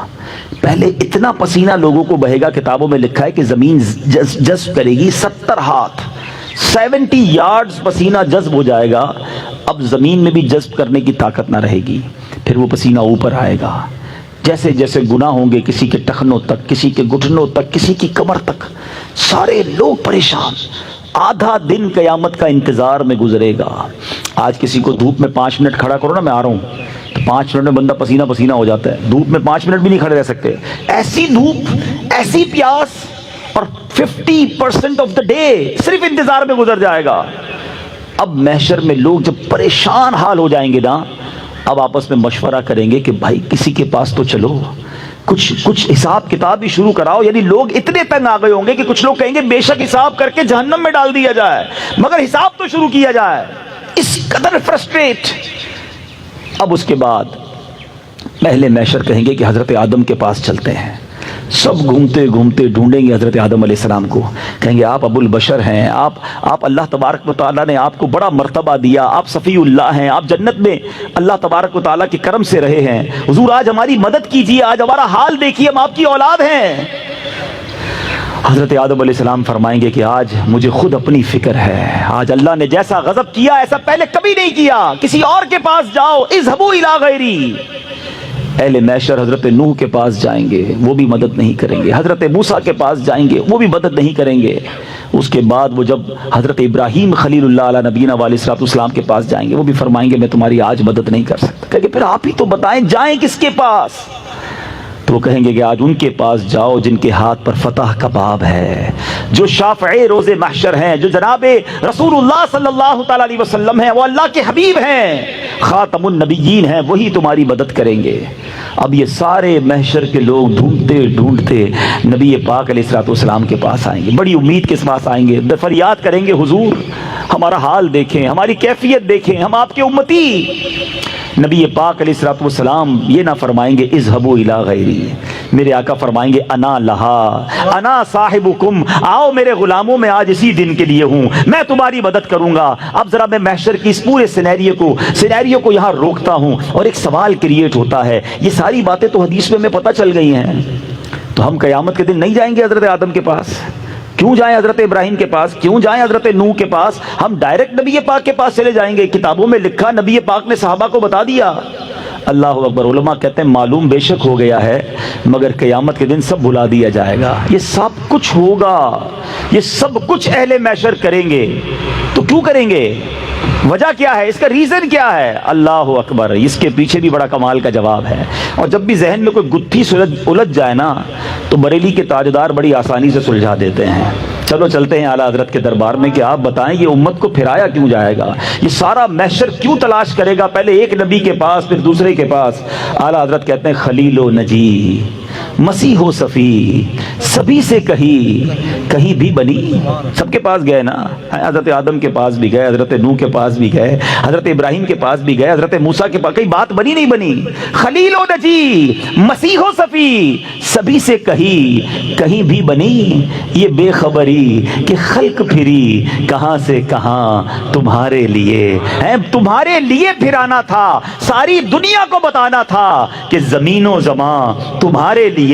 پہلے اتنا پسینہ لوگوں کو بہے گا، کتابوں میں لکھا ہے کہ زمین جذب کرے گی 70 ہاتھ، 70 یارڈز پسینہ جذب ہو جائے گا۔ اب زمین میں بھی جذب کرنے کی طاقت نہ رہے گی، پھر وہ پسینہ اوپر آئے گا، جیسے جیسے گناہ ہوں گے، کسی کے ٹخنوں تک، کسی کے گھٹنوں تک، کسی کی کمر تک، سارے لوگ پریشان۔ آدھا دن قیامت کا انتظار میں گزرے گا۔ آج کسی کو دھوپ میں 5 منٹ کھڑا کرو نا، میں آ رہا ہوں، تو 5 منٹ میں بندہ پسینہ پسینہ ہو جاتا ہے، دھوپ میں 5 منٹ بھی نہیں کھڑے رہ سکتے، ایسی دھوپ، ایسی پیاس، اور 50% آف دا ڈے صرف انتظار میں گزر جائے گا۔ اب محشر میں لوگ جب پریشان حال ہو جائیں گے نا، اب آپس میں مشورہ کریں گے کہ بھائی کسی کے پاس تو چلو، کچھ حساب کتاب بھی شروع کراؤ۔ یعنی لوگ اتنے تنگ آ گئے ہوں گے کہ کچھ لوگ کہیں گے بے شک حساب کر کے جہنم میں ڈال دیا جائے، مگر حساب تو شروع کیا جائے، اس قدر فرسٹریٹ۔ اب اس کے بعد اہل محشر کہیں گے کہ حضرت آدم کے پاس چلتے ہیں، سب گھومتے گھومتے ڈھونڈیں گے حضرت آدم علیہ السلام کو، کہیں گے آپ ابو البشر ہیں، آپ اللہ تبارک و تعالیٰ نے آپ کو بڑا مرتبہ دیا، آپ صفی اللہ ہیں، آپ جنت میں اللہ تبارک و تعالیٰ کے کرم سے رہے ہیں، حضور آج ہماری مدد کیجیے، آج ہمارا حال دیکھیے، ہم آپ کی اولاد ہیں۔ حضرت آدم علیہ السلام فرمائیں گے کہ آج مجھے خود اپنی فکر ہے، آج اللہ نے جیسا غضب کیا ایسا پہلے کبھی نہیں کیا، کسی اور کے پاس جاؤ، اذهبوا الی غیری۔ اہل محشر حضرت نوح کے پاس جائیں گے، وہ بھی مدد نہیں کریں گے، حضرت موسیٰ کے پاس جائیں گے، وہ بھی مدد نہیں کریں گے۔ اس کے بعد وہ جب حضرت ابراہیم خلیل اللہ علیہ نبینا علیہ السلام کے پاس جائیں گے، وہ بھی فرمائیں گے میں تمہاری آج مدد نہیں کر سکتا، کہیں گے پھر آپ ہی تو بتائیں جائیں کس کے پاس؟ تو وہ کہیں گے کہ آج ان کے پاس جاؤ جن کے ہاتھ پر فتح کا باب ہے، جو شافع روز محشر ہیں، جو جناب رسول اللہ صلی اللہ تعالی علیہ وسلم ہیں، وہ اللہ کے حبیب ہیں، خاتم النبیین ہیں، وہی تمہاری مدد کریں گے۔ اب یہ سارے محشر کے لوگ ڈھونڈتے ڈھونڈتے نبی پاک علیہ السلام کے پاس آئیں گے، بڑی امید کے پاس آئیں گے، فریاد کریں گے حضور ہمارا حال دیکھیں، ہماری کیفیت دیکھیں، ہم آپ کے امتی۔ نبی پاک علیہ السلام یہ نہ فرمائیں گے اذهبوا الی غیری، میرے آقا فرمائیں گے انا لہا انا صاحبکم، آؤ میرے غلاموں میں آج اسی دن کے لیے ہوں، میں تمہاری مدد کروں گا۔ اب ذرا میں محشر کی اس پورے سینیریو کو یہاں روکتا ہوں، اور ایک سوال کریٹ ہوتا ہے، یہ ساری باتیں تو حدیث میں پتہ چل گئی ہیں، تو ہم قیامت کے دن نہیں جائیں گے حضرت آدم کے پاس؟ کیوں جائیں حضرت ابراہیم کے پاس؟ کیوں جائیں حضرت نوح کے پاس؟ ہم ڈائریکٹ نبی پاک کے پاس چلے جائیں گے، کتابوں میں لکھا، نبی پاک نے صحابہ کو بتا دیا۔ اللہ اکبر۔ علماء کہتے ہیں معلوم بے شک ہو گیا ہے، مگر قیامت کے دن سب بھلا دیا جائے گا، یہ سب کچھ ہوگا، یہ سب کچھ اہل محشر کریں گے۔ تو کیوں کریں گے؟ وجہ کیا ہے؟ اس کا ریزن کیا ہے؟ اللہ اکبر۔ اس کے پیچھے بھی بڑا کمال کا جواب ہے، اور جب بھی ذہن میں کوئی گتھی الجھ جائے نا تو بریلی کے تاجدار بڑی آسانی سے سلجھا دیتے ہیں۔ چلو چلتے ہیں اعلیٰ حضرت کے دربار میں کہ آپ بتائیں یہ امت کو پھرایا کیوں جائے گا، یہ سارا محشر کیوں تلاش کرے گا، پہلے ایک نبی کے پاس پھر دوسرے کے پاس۔ اعلیٰ حضرت کہتے ہیں خلیل و نجی، مسیح و صفی سبھی سے کہیں بھی بنی. سب کے پاس گئے نا, حضرت آدم کے پاس بھی گئے, حضرت نوح کے پاس بھی گئے, حضرت ابراہیم کے پاس بھی گئے, حضرت موسیٰ کے پاس, کہیں بات بنی نہیں بنی. خلیل و نجی مسیح و صفی سبھی سے کہیں بھی بنی. یہ بے خبری کہ خلق پھری کہاں سے کہاں تمہارے لیے, تمہارے لیے پھرانا تھا, ساری دنیا کو بتانا تھا کہ زمین و زمان تمہارے لیے,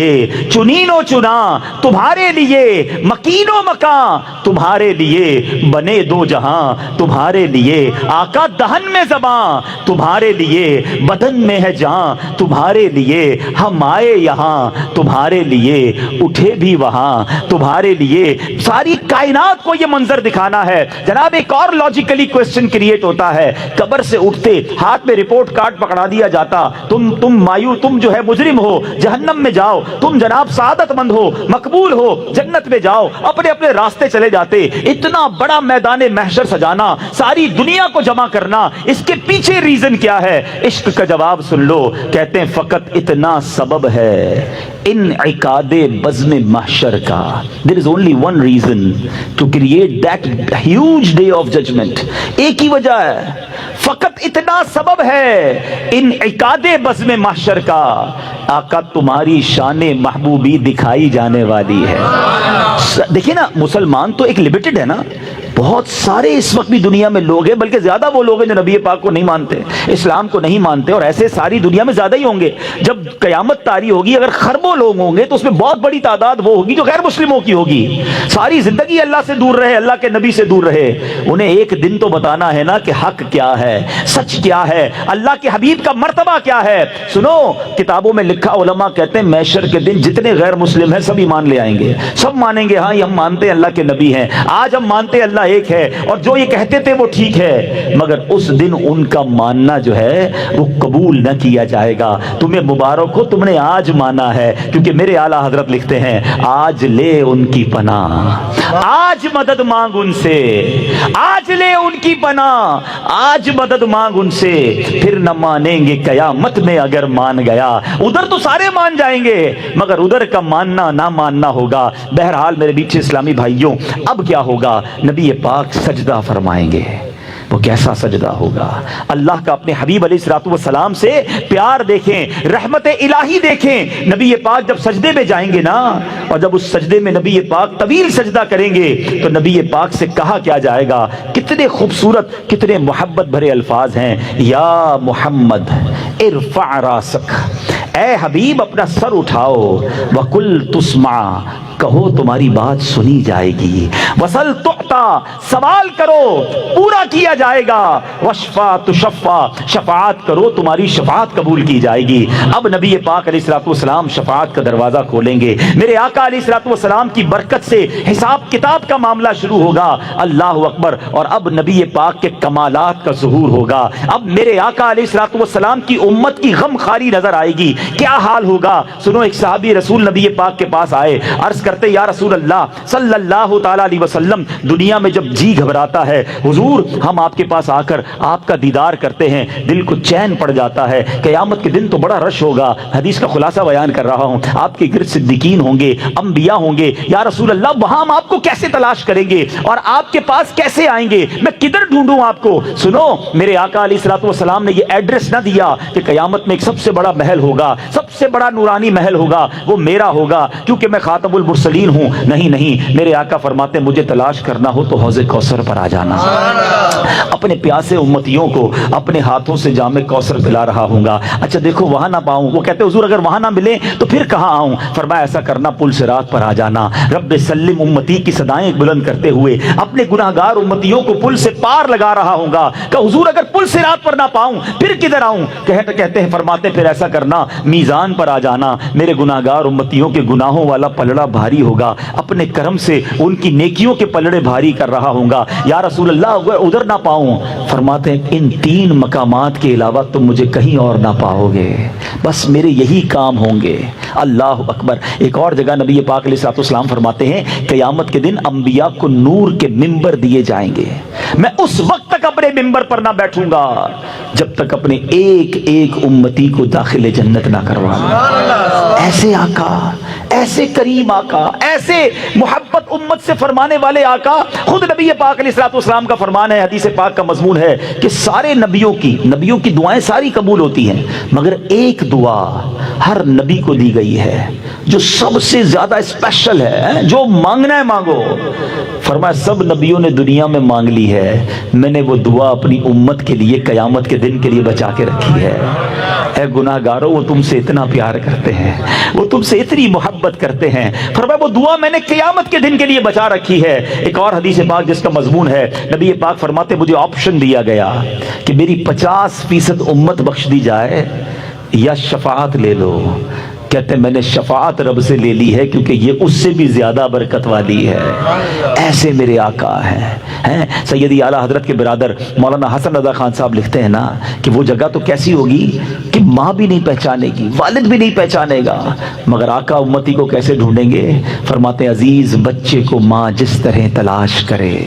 چنین و چنا تمہارے لیے, مکین و مکان تمہارے لیے, بنے دو جہاں تمہارے لیے. آقا دہن میں زباں تمہارے لیے, بدن میں ہے جان تمہارے لیے. ہم آئے یہاں تمہارے لیے, اٹھے بھی وہاں تمہارے لیے. ساری کائنات کو یہ منظر دکھانا ہے. جناب ایک اور لاجیکلی کوسچن کریٹ ہوتا ہے, قبر سے اٹھتے ہاتھ میں رپورٹ کارڈ پکڑا دیا جاتا, تم مایو, تم جو ہے مجرم ہو, جہنم میں جاؤ, تم جناب سعادت مند ہو, مقبول ہو, جنت میں جاؤ, اپنے اپنے راستے چلے جاتے. اتنا بڑا میدان محشر سجانا, ساری دنیا کو جمع کرنا, اس کے پیچھے ریزن کیا ہے؟ عشق کا جواب سن لو. کہتے ہیں فقط اتنا سبب ہے انعقاد بزم محشر کا. There is only one reason to create that huge day of judgment. ایک ہی وجہ ہے, فقط اتنا سبب ہے انعقاد بزم محشر کا. آقا تمہاری شان محبوبی دکھائی جانے والی ہے. دیکھیں نا, مسلمان تو ایک لمیٹڈ ہے نا, بہت سارے اس وقت بھی دنیا میں لوگ ہیں, بلکہ زیادہ وہ لوگ ہیں جو نبی پاک کو نہیں مانتے, اسلام کو نہیں مانتے, اور ایسے ساری دنیا میں زیادہ ہی ہوں گے. جب قیامت طاری ہوگی, اگر خربوں لوگ ہوں گے تو اس میں بہت بڑی تعداد وہ ہوگی جو غیر مسلموں کی ہوگی. ساری زندگی اللہ سے دور رہے, اللہ کے نبی سے دور رہے. انہیں ایک دن تو بتانا ہے نا کہ حق کیا ہے, سچ کیا ہے, اللہ کے حبیب کا مرتبہ کیا ہے. سنو, کتابوں میں لکھا, علماء کہتے ہیں محشر کے دن جتنے غیر مسلم ہیں سب ایمان لے آئیں گے, سب مانیں گے ہاں یہ ہم مانتے ہیں اللہ کے نبی ہیں, آج ہم مانتے ہیں اللہ ایک ہے, اور جو یہ کہتے تھے وہ ٹھیک ہے. مگر اس دن ان کا ماننا جو ہے وہ قبول نہ کیا جائے گا. تمہیں مبارک ہو, تم نے آج مانا ہے, کیونکہ میرے اعلیٰ حضرت لکھتے ہیں آج لے ان کی پناہ, آج مدد مانگ ان سے, آج لے ان کی پناہ, آج مدد مانگ ان سے, پھر نہ مانیں گے قیامت میں اگر مان گیا. ادھر تو سارے مان جائیں گے, مگر ادھر کا ماننا نہ ماننا ہوگا. بہرحال میرے بیچ اسلامی بھائیوں, اب کیا ہوگا؟ نبی پاک سجدہ فرمائیں گے. وہ کیسا سجدہ ہوگا؟ اللہ کا اپنے حبیب علیہ الصلوۃ والسلام سے پیار دیکھیں, رحمت الہی دیکھیں. نبی پاک جب سجدے میں جائیں گے نا, اور جب اس سجدے میں نبی پاک طویل سجدہ کریں گے, تو نبی پاک سے کہا کیا جائے گا؟ کتنے خوبصورت, کتنے محبت بھرے الفاظ ہیں. یا محمد ارفع راسک, اے حبیب اپنا سر اٹھاؤ, وقل تسمع, کہو تمہاری بات سنی جائے گی, وصل تعطا, سوال کرو پورا کیا جائے گا, وشفا تشفا, شفاعت کرو تمہاری شفاعت قبول کی جائے گی. اب نبی پاک علیہ الصلوۃ والسلام شفاعت کا دروازہ کھولیں گے. میرے آقا علیہ الصلوۃ والسلام کی برکت سے حساب کتاب کا معاملہ شروع ہوگا. اللہ اکبر. اور اب نبی پاک کے کمالات کا ظہور ہوگا. اب میرے آقا علیہ الصلوۃ والسلام کی امت کی غم خاری نظر آئے گی. کیا حال ہوگا؟ سنو, ایک صحابی رسول نبی پاک کے پاس آئے, عرض کرتے یا رسول اللہ صلی اللہ تعالی علیہ وسلم, دنیا میں جب جی گھبراتا ہے حضور, ہم آپ کے پاس آ کر آپ کا دیدار کرتے ہیں, دل کو چین پڑ جاتا ہے. قیامت کے دن تو بڑا رش ہوگا. حدیث کا خلاصہ بیان کر رہا ہوں. آپ کے گرد صدیقین ہوں گے, انبیاء ہوں گے. یا رسول اللہ وہاں ہم آپ کو کیسے تلاش کریں گے, اور آپ کے پاس کیسے آئیں گے, میں کدھر ڈھونڈوں آپ کو؟ سنو, میرے آقا علیہ الصلوۃ والسلام نے یہ ایڈریس نہ دیا کہ قیامت میں ایک سب سے بڑا محل ہوگا, سب سے بڑا نورانی محل ہوگا, وہ میرا ہوگا کیونکہ میں خاتم المرسلین ہوں. نہیں نہیں, میرے آقا فرماتے مجھے تلاش کرنا ہو تو حوض کوثر پر آ جانا. اپنے پیاسے امتیوں کو اپنے ہاتھوں سے جام کوثر پلا رہا ہوں گا. اچھا دیکھو وہاں نہ پاؤں. وہ کہتے حضور اگر وہاں نہ ملے تو پھر کہاں آؤں؟ فرمایا ایسا کرنا, پل صراط پر آ جانا. رب سلم امتی کی صدائیں بلند کرتے ہوئے اپنے گناہگار امتیوں کو پل سے پار لگا رہا ہوں گا. کہ حضور اگر پل صراط پر نہ پاؤں پھر کدھر آؤں؟ کہتے ہیں فرماتے پھر ایسا کرنا, میزان پر آ جانا. میرے گناہگار امتیوں کے گناہوں والا پلڑا بھاری ہوگا, اپنے کرم سے ان کی نیکیوں کے پلڑے بھاری کر رہا ہوں گا. یا رسول اللہ اگر ادھر نہ پاؤں, فرماتے ہیں ان 3 مقامات کے علاوہ تم مجھے کہیں اور نہ پاؤ گے, بس میرے یہی کام ہوں گے. اللہ اکبر. ایک اور جگہ نبی پاک علیہ الصلوۃ والسلام فرماتے ہیں قیامت کے دن انبیاء کو نور کے منبر دیے جائیں گے. میں اس وقت تک اپنے منبر پر نہ بیٹھوں گا جب تک اپنے ایک ایک امتی کو داخل جنت نہ کروا لوں۔ ایسے آقا، ایسے کریم آقا، ایسے محبت امت سے فرمانے والے آقا، خود نبی پاک علیہ الصلوۃ والسلام کا فرمان ہے، حدیث پاک کا مضمون ہے کہ سارے نبیوں کی دعائیں ساری قبول ہوتی ہیں، مگر ایک دعا ہر نبی کو دی گئی ہے جو سب سے زیادہ اسپیشل ہے، جو مانگنا ہے مانگو۔ فرمایا سب نبیوں نے دنیا میں مانگ لی ہے، میں نے وہ دعا اپنی امت کے لیے قیامت کے دن کے لیے بچا کے رکھی ہے۔ اے گناہ گارو، وہ تم سے اتنا پیار کرتے ہیں، وہ تم سے اتنی محبت کرتے ہیں، فرمایا وہ دعا میں نے قیامت کے دن کے لیے بچا رکھی ہے۔ ایک اور حدیث پاک جس کا مضمون ہے، نبی پاک فرماتے مجھے آپشن دیا گیا کہ میری 50% امت بخش دی جائے یا شفاعت لے لو۔ کہتے ہیں میں نے شفاعت رب سے لے لی ہے کیونکہ یہ اس سے بھی زیادہ برکت والی ہے۔ ایسے میرے آقا ہیں۔ سیدی اعلیٰ حضرت کے برادر مولانا حسن رضا خان صاحب لکھتے ہیں نا کہ وہ جگہ تو کیسی ہوگی کہ ماں بھی نہیں پہچانے گی، والد بھی نہیں پہچانے گا، مگر آقا امتی کو کیسے ڈھونڈیں گے؟ فرماتے ہیں عزیز بچے کو ماں جس طرح تلاش کرے،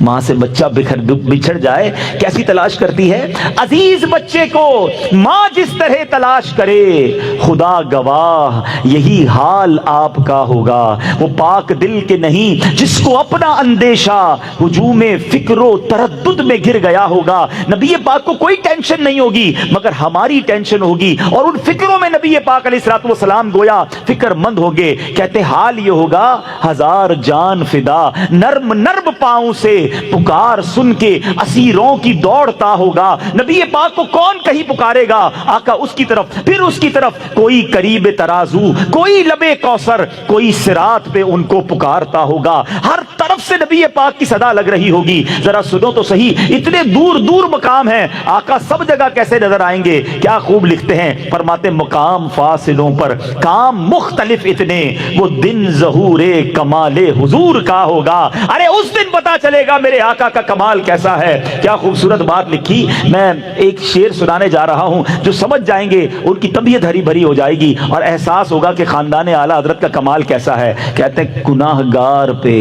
ماں سے بچہ بچھڑ جائے کیسی تلاش کرتی ہے؟ عزیز بچے کو ماں جس طرح تلاش کرے، خدا گواہ یہی حال آپ کا ہوگا۔ وہ پاک دل کے نہیں جس کو اپنا اندیشہ ہجوم فکر و تردد میں گر گیا ہوگا۔ نبی پاک کو کوئی ٹینشن نہیں ہوگی مگر ہماری ٹینشن ہوگی، اور ان فکروں میں نبی پاک علیہ الصلوۃ والسلام گویا فکر مند ہوگے۔ کہتے حال یہ ہوگا ہزار جان فدا، نرم نرم پاؤں سے پکار سن کے اسیروں کی دوڑتا ہوگا۔ نبی پاک کو کون کہیں پکارے گا؟ آقا اس کی طرف، پھر اس کی طرف، کوئی قریب ترازو، کوئی لبے کوثر، کوئی صراط پہ ان کو پکارتا ہوگا۔ ہر طرف سے نبی پاک کی صدا لگ رہی ہوگی۔ ذرا سنو تو صحیح، اتنے دور دور مقام ہیں، آقا سب جگہ کیسے نظر آئیں گے؟ کیا خوب لکھتے ہیں، فرماتے مقام فاصلوں پر کام مختلف اتنے، وہ دن ظہور کمال حضور کا ہوگا۔ ارے اس دن پتا چلے گا میرے آقا کا کمال کیسا ہے۔ کیا خوبصورت بات لکھی۔ میں ایک شعر سنانے جا رہا ہوں، جو سمجھ جائیں گے ان کی طبیعت ہری بھری ہو جائے گی اور احساس ہوگا کہ خاندان اعلیٰ حضرت کا کمال کیسا ہے۔ کہتے ہیں گناہ گار پہ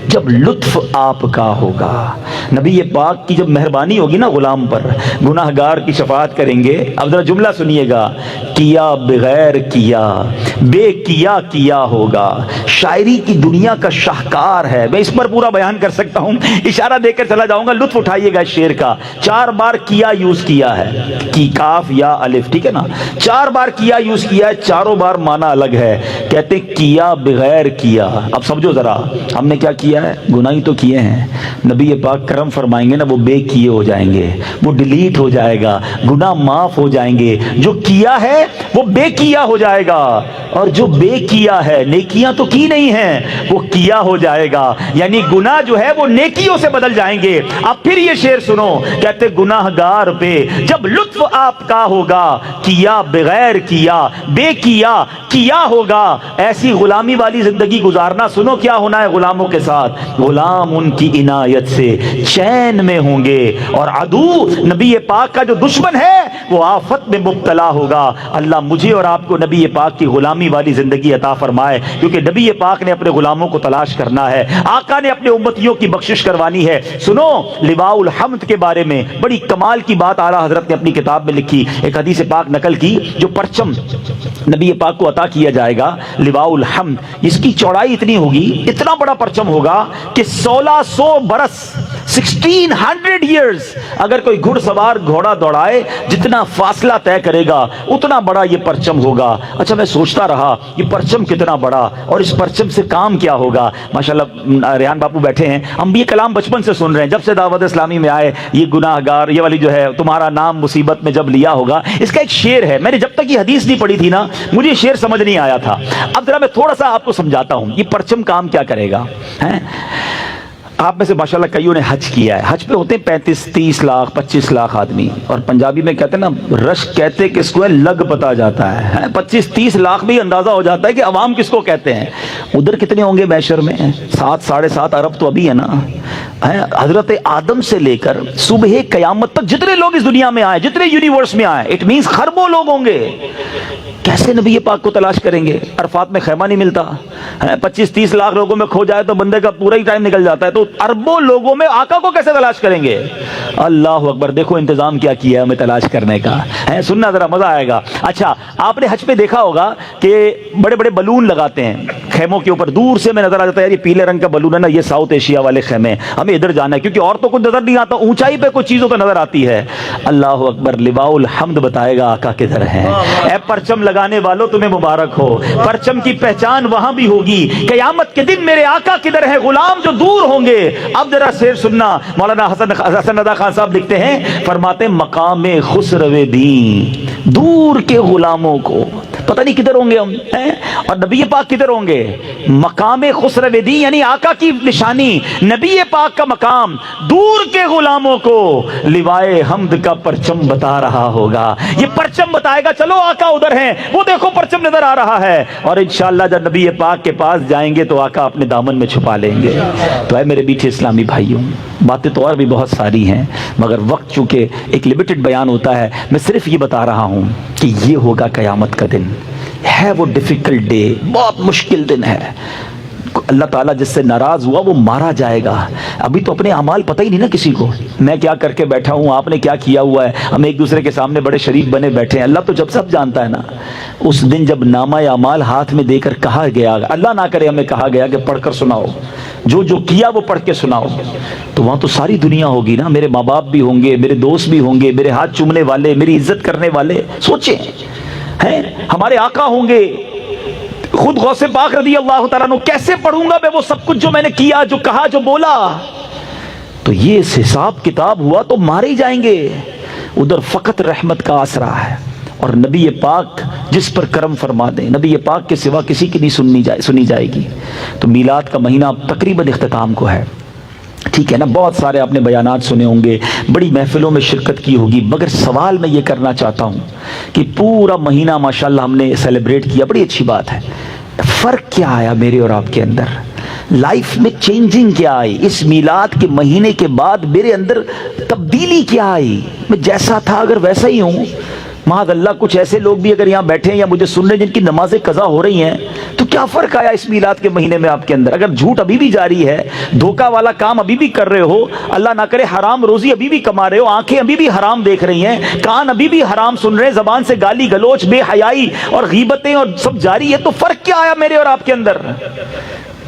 جب لطف آپ کا ہوگا، نبی پاک کی جب مہربانی ہوگی نا غلام پر، گناہ گار کی شفاعت کریں گے۔ اب ذرا جملہ سنیے گا، کیا بغیر کیا بے کیا کیا ہوگا۔ شاعری کی دنیا کا شاہکار ہے، میں اس پر پورا بیان کر سکتا ہوں، اشارہ دے کر چلا جاؤں گا، لطف اٹھائیے گا اس شعر کا۔ 4 بار کیا یوز کیا ہے، کی کاف یا الف، ٹھیک ہے نا، 4 بار کیا یوز کیا ہے، چاروں بار معنی الگ ہے۔ کہتے کیا بغیر کیا، اب سمجھو ذرا ہم نے کیا کیا ہے، گناہ تو کیے ہیں، نبی پاک کرم فرمائیں گے نا وہ بے کیے ہو جائیں گے، وہ ڈیلیٹ ہو جائے گا، گناہ معاف ہو جائیں گے۔ جو کیا ہے وہ بے کیا ہو جائے گا، اور جو بے کیا ہے، نیکیاں تو کی نہیں ہیں، وہ کیا ہو جائے گا، یعنی گناہ جو ہے وہ نیکیوں سے بدل جائیں گے۔ اب پھر یہ شعر سنو، کہتے گناہ گار پہ جب لطف آپ کا ہوگا، کیا بغیر کیا بے کیا کیا ہوگا۔ ایسی غلامی والی زندگی گزارنا، سنو کیا ہونا ہے غلاموں کے ساتھ، غلام ان کی عنایت سے چین میں ہوں گے، اور عدو نبی پاک کا جو دشمن ہے وہ آفت میں مبتلا ہوگا۔ اللہ مجھے اور آپ کو نبی پاک کی غلامی والی زندگی عطا فرمائے، کیونکہ نبی پاک نے اپنے غلاموں کو تلاش کرنا ہے، آقا نے اپنے امتیوں کی بخشش کروانی ہے۔ سنو لواء الحمد کے بارے میں بڑی کمال کی بات اعلیٰ حضرت نے اپنی کتاب میں لکھی، ایک حدیث پاک نقل کی، جو پرچم نبی پاک کو عطا کیا جائے گا لواء الحمد، اس کی چوڑائی اتنی ہوگی، اتنا بڑا پرچم ہوگا کہ 1600 برس 1600 ایئرز اگر کوئی گھڑ سوار گھوڑا دوڑائے جتنا فاصلہ طے کرے گا اتنا بڑا یہ پرچم ہوگا۔ اچھا میں سوچتا رہا یہ پرچم کتنا بڑا اور اس پرچم سے کام کیا ہوگا۔ ماشاءاللہ ریحان باپو بیٹھے ہیں، ہم بھی یہ کلام بچپن سے سن رہے ہیں، جب سے دعوت اسلامی میں آئے، یہ گناہ گار، یہ والی جو ہے تمہارا نام مصیبت میں جب لیا ہوگا، اس کا ایک شعر ہے، میں نے جب تک یہ حدیث نہیں پڑھی تھی نا مجھے یہ شعر سمجھ نہیں آیا تھا۔ اب ذرا میں تھوڑا سا آپ کو سمجھاتا ہوں یہ پرچم کام کیا کرے گا۔ آپ میں سے ماشاءاللہ کئیوں نے حج کیا ہے، حج پہ ہوتے ہیں 35-30 لاکھ 25 لاکھ آدمی، اور پنجابی میں کہتے ہیں نا رش کہتے کس کو ہے، لگ پتا جاتا ہے، 25-30 لاکھ بھی اندازہ ہو جاتا ہے کہ عوام کس کو کہتے ہیں۔ ادھر کتنے ہوں گے محشر میں؟ 7-7.5 ارب تو ابھی ہے نا۔ حضرت آدم سے لے کر صبح قیامت تک جتنے لوگ اس دنیا میں آئے، جتنے یونیورس میں آئے، اٹ مینز خربوں لوگ ہوں گے، کیسے نبی پاک کو تلاش کریں گے؟ عرفات میں خیمہ نہیں ملتا، 25-30 لاکھ لوگوں میں کھو جائے تو بندے کا پورا ہی ٹائم نکل جاتا ہے، تو اربوں لوگوں میں آقا کو کیسے تلاش کریں گے؟ اللہ اکبر، دیکھو انتظام کیا کیا ہے ہمیں تلاش کرنے کا ہے، سننا ذرا مزہ آئے گا۔ اچھا آپ نے حج پہ دیکھا ہوگا کہ بڑے بڑے بلون لگاتے ہیں خیموں کے اوپر، دور سے میں نظر آ جاتا ہے یہ پیلے رنگ کا بلون ہے نا، یہ ساؤتھ ایشیا والے خیمے، ہمیں ادھر جانا ہے، کیونکہ اور تو کچھ نظر نہیں آتا، اونچائی پہ کچھ چیزوں پہ نظر آتی ہے۔ اللہ اکبر، لواء الحمد بتائے گا آقا کدھر ہے۔ اے پرچم لگانے والوں تمہیں مبارک ہو، پرچم کی پہچان وہاں بھی ہوگی، قیامت کے دن میرے آقا کدھر ہے، غلام جو دور ہوں گے۔ اب ذرا شعر سننا، مولانا حسن رضا خان صاحب لکھتے ہیں، فرماتے مقام خسرو دین، دور کے غلاموں کو پتہ نہیں کدھر ہوں گے ہم، اور نبی پاک کدھر ہوں گے؟ مقام خسرو دین یعنی آقا کی نشانی، نبی پاک کا مقام، دور کے غلاموں کو لوائے حمد کا پرچم بتا رہا ہوگا۔ یہ پرچم بتائے گا چلو آقا ادھر ہیں، وہ دیکھو پرچم نظر آ رہا ہے، اور انشاءاللہ جب نبی پاک کے پاس جائیں گے تو آقا اپنے دامن میں چھپا لیں گے۔ تو اے میرے میٹھے اسلامی بھائیوں، باتیں تو اور بھی بہت ساری ہیں، مگر وقت چونکہ ایک لمیٹڈ بیان ہوتا ہے، میں صرف یہ بتا رہا ہوں کہ یہ ہوگا قیامت کا دن، ہے وہ ڈیفیکلٹ ڈے، بہت مشکل دن ہے۔ اللہ تعالیٰ جس سے ناراض ہوا وہ مارا جائے گا۔ ابھی تو اپنے اعمال پتہ ہی نہیں نا کسی کو، میں کیا کر کے بیٹھا ہوں، آپ نے کیا کیا ہوا ہے، ہم ایک دوسرے کے سامنے بڑے شریف بنے بیٹھے ہیں، اللہ تو جب سب جانتا ہے نا۔ اس دن جب نامہ اعمال ہاتھ میں دے کر کہا گیا، اللہ نہ کرے ہمیں کہا گیا کہ پڑھ کر سناؤ، جو جو کیا وہ پڑھ کے سناؤ، تو وہاں تو ساری دنیا ہوگی نا، میرے ماں باپ بھی ہوں گے، میرے دوست بھی ہوں گے، میرے ہاتھ چومنے والے، میری عزت کرنے والے، سوچیں ہیں، ہمارے آقا ہوں گے، خود غوث پاک رضی اللہ تعالیٰ عنہ، کیسے پڑھوں گا میں وہ سب کچھ جو میں نے کیا، جو کہا، جو بولا؟ تو یہ حساب کتاب ہوا تو مارے ہی جائیں گے۔ ادھر فقط رحمت کا آسرا ہے، اور نبی پاک جس پر کرم فرما دیں، نبی پاک کے سوا کسی کی نہیں سنی جائے گی۔ تو میلاد کا مہینہ اب تقریباً اختتام کو ہے، ٹھیک ہے نا، بہت سارے آپ نے بیانات سنے ہوں گے، بڑی محفلوں میں شرکت کی ہوگی، مگر سوال میں یہ کرنا چاہتا ہوں کہ پورا مہینہ ماشاءاللہ ہم نے سیلیبریٹ کیا، بڑی اچھی بات ہے، فرق کیا آیا میرے اور آپ کے اندر؟ لائف میں چینجنگ کیا آئی؟ اس میلاد کے مہینے کے بعد میرے اندر تبدیلی کیا آئی؟ میں جیسا تھا اگر ویسا ہی ہوں؟ معاذ اللہ کچھ ایسے لوگ بھی اگر یہاں بیٹھے ہیں یا مجھے سن رہے ہیں جن کی نمازیں قضا ہو رہی ہیں، تو کیا فرق آیا اس میلاد کے مہینے میں آپ کے اندر؟ اگر جھوٹ ابھی بھی جاری ہے، دھوکہ والا کام ابھی بھی کر رہے ہو، اللہ نہ کرے حرام روزی ابھی بھی کما رہے ہو، آنکھیں ابھی بھی حرام دیکھ رہی ہیں، کان ابھی بھی حرام سن رہے ہیں، زبان سے گالی گلوچ، بے حیائی اور غیبتیں اور سب جاری ہے، تو فرق کیا آیا میرے اور آپ کے اندر؟